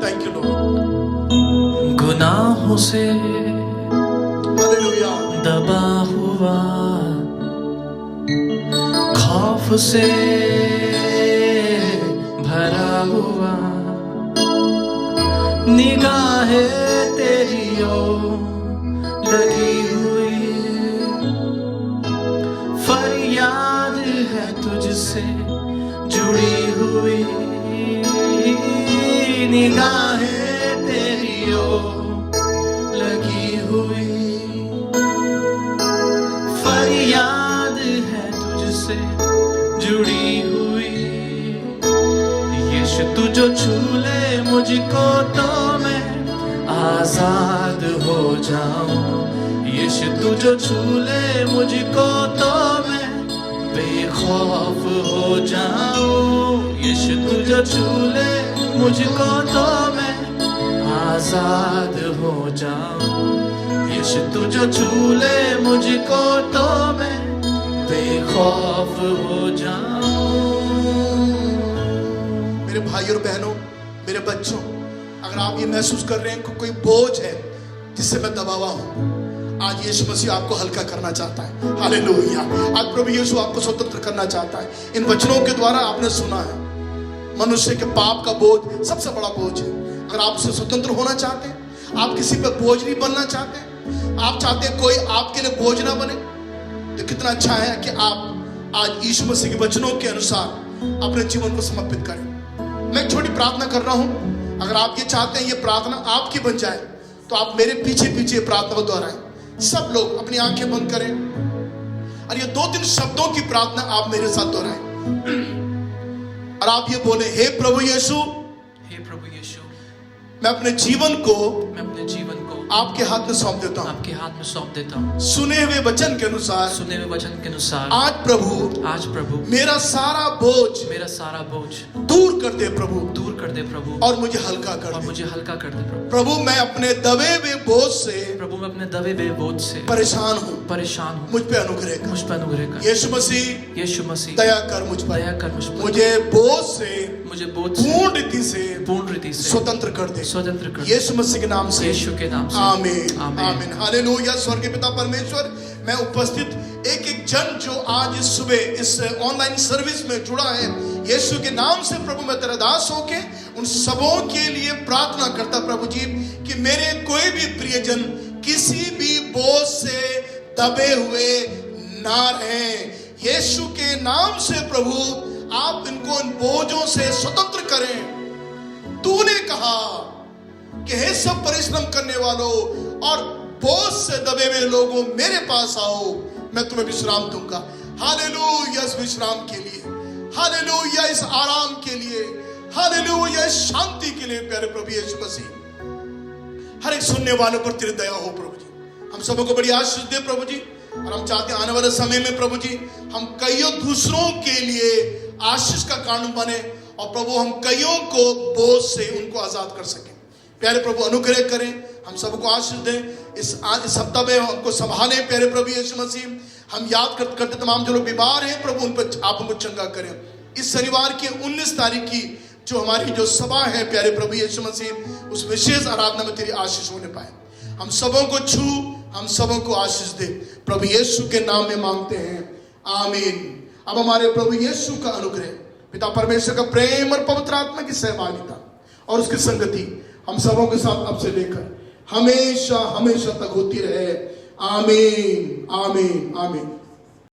thank you Lord. गुनाहों से हालेलुया दबा हुआ से भरा हुआ, निगाहें तेरी ओर लगी हुई, फरियाद है तुझसे जुड़ी हुई, निगाहें तेरी ओर लगी हुई, फरियाद है तुझसे जुड़ी हुई। यीशु तू जो छू ले मुझको तो मैं आजाद हो जाऊं, यीशु तू जो छू ले मुझको तो मैं बेखौफ हो जाऊं, यीशु तू जो छू ले मुझको तो मैं आजाद हो जाऊं, यीशु तू जो छू ले मुझको तो मैं बेखौफ हो जाऊं। मेरे भाइयों और बहनों, मेरे बच्चों, अगर आप ये महसूस कर रहे हैं कि कोई बोझ है जिससे मैं दबा हुआ हूं, आज यीशु मसीह आपको हल्का करना चाहता है। हालेलुया। आज प्रभु यीशु आपको स्वतंत्र करना चाहता है। इन वचनों के द्वारा आपने सुना है मनुष्य के पाप का बोझ सबसे बड़ा बोझ है। अगर आप उससे स्वतंत्र होना चाहते हैं, आप किसी पर बोझ नहीं बनना चाहते, आप चाहते हैं कोई आपके लिए बोझ ना बने, तो कितना अच्छा है कि आप आज यीशु मसीह के वचनों के अनुसार अपने जीवन को समर्पित करें। मैं एक छोटी प्रार्थना कर रहा हूं। अगर आप ये चाहते हैं ये प्रार्थना आपकी बन जाए, तो आप मेरे पीछे पीछे प्रार्थना को दोहराएं। सब लोग अपनी आंखें बंद करें और ये 2-3 शब्दों की प्रार्थना आप मेरे साथ दोहराएं। और आप ये बोले, हे प्रभु यीशु, हे प्रभु यीशु, मैं अपने जीवन को आपके हाथ में सौंप देता हूँ। आपके हाथ में सौंप देता हूँ। सुने हुए वचन के अनुसार, सुने हुए वचन के अनुसार आज प्रभु मेरा सारा बोझ दूर कर दे प्रभु, दूर कर दे प्रभु, और मुझे हल्का कर और दे। मुझे हल्का कर दे प्रभु। प्रभु मैं अपने दबे हुए बोझ से, प्रभु मैं अपने दबे हुए बोझ से परेशान हूँ, मुझ पे अनुग्रह कर। मुझ पर अनुग्रह कर। यीशु मसीह दया कर मुझ पर, दया कर मुझ पर। मुझे बोझ से पूर्ण रीति से स्वतंत्र कर दे। यीशु मसीह के नाम से, यीशु के नाम से। आमीन आमीन। हालेलुया। स्वर्गीय पिता परमेश्वर, मैं उपस्थित एक जन जो आज इस सुबह इस ऑनलाइन सर्विस में जुड़ा है, यीशु के नाम से प्रभु मैं तेरा दास होके उन सबों के लिए प्रार्थना करता प्रभु जी कि मेरे कोई भी प्रियजन किसी भी बोझ से दबे हुए ना रहें। यीशु के नाम से प्रभु आप इनको इन बोझों से स्वतंत्र करें। तूने कहा कि हे सब परिश्रम करने वालों और बोझ से दबे हुए लोगों मेरे पास आओ, मैं तुम्हें विश्राम दूंगा। हालेलुया। इस विश्राम के लिए, हालेलुया, इस आराम के लिए, हालेलुया, इस शांति के लिए प्यारे प्रभु यीशु मसीह हर एक सुनने वालों पर तेरी दया हो प्रभु जी। हम सबों को बड़ी आशीष दे प्रभु जी, और हम चाहते हैं आने वाले समय में प्रभु जी हम कईयों दूसरों के लिए आशीष का कारण बने, और प्रभु हम कईयों को बोझ से उनको आजाद कर सकें। प्यारे प्रभु अनुग्रह करें, हम सबको आशीष दें। इस सप्ताह में हमको संभालें प्यारे प्रभु यीशु मसीह। हम याद करते तमाम जो लोग बीमार हैं प्रभु उन पर आप उनको चंगा करें। इस शनिवार की 19 तारीख की जो हमारी जो सभा है प्यारे प्रभु यीशु मसीह, उस विशेष आराधना में तेरी आशीष होने पाए। हम सबों को छू, हम सबों को आशीष दे, प्रभु यीशु के नाम में मांगते हैं, आमीन। अब हमारे प्रभु यीशु का अनुग्रह, पिता परमेश्वर का प्रेम और पवित्र आत्मा की सहभागिता और उसकी संगति हम सबों के साथ अब से लेकर हमेशा हमेशा तक होती रहे। आमीन आमीन आमीन।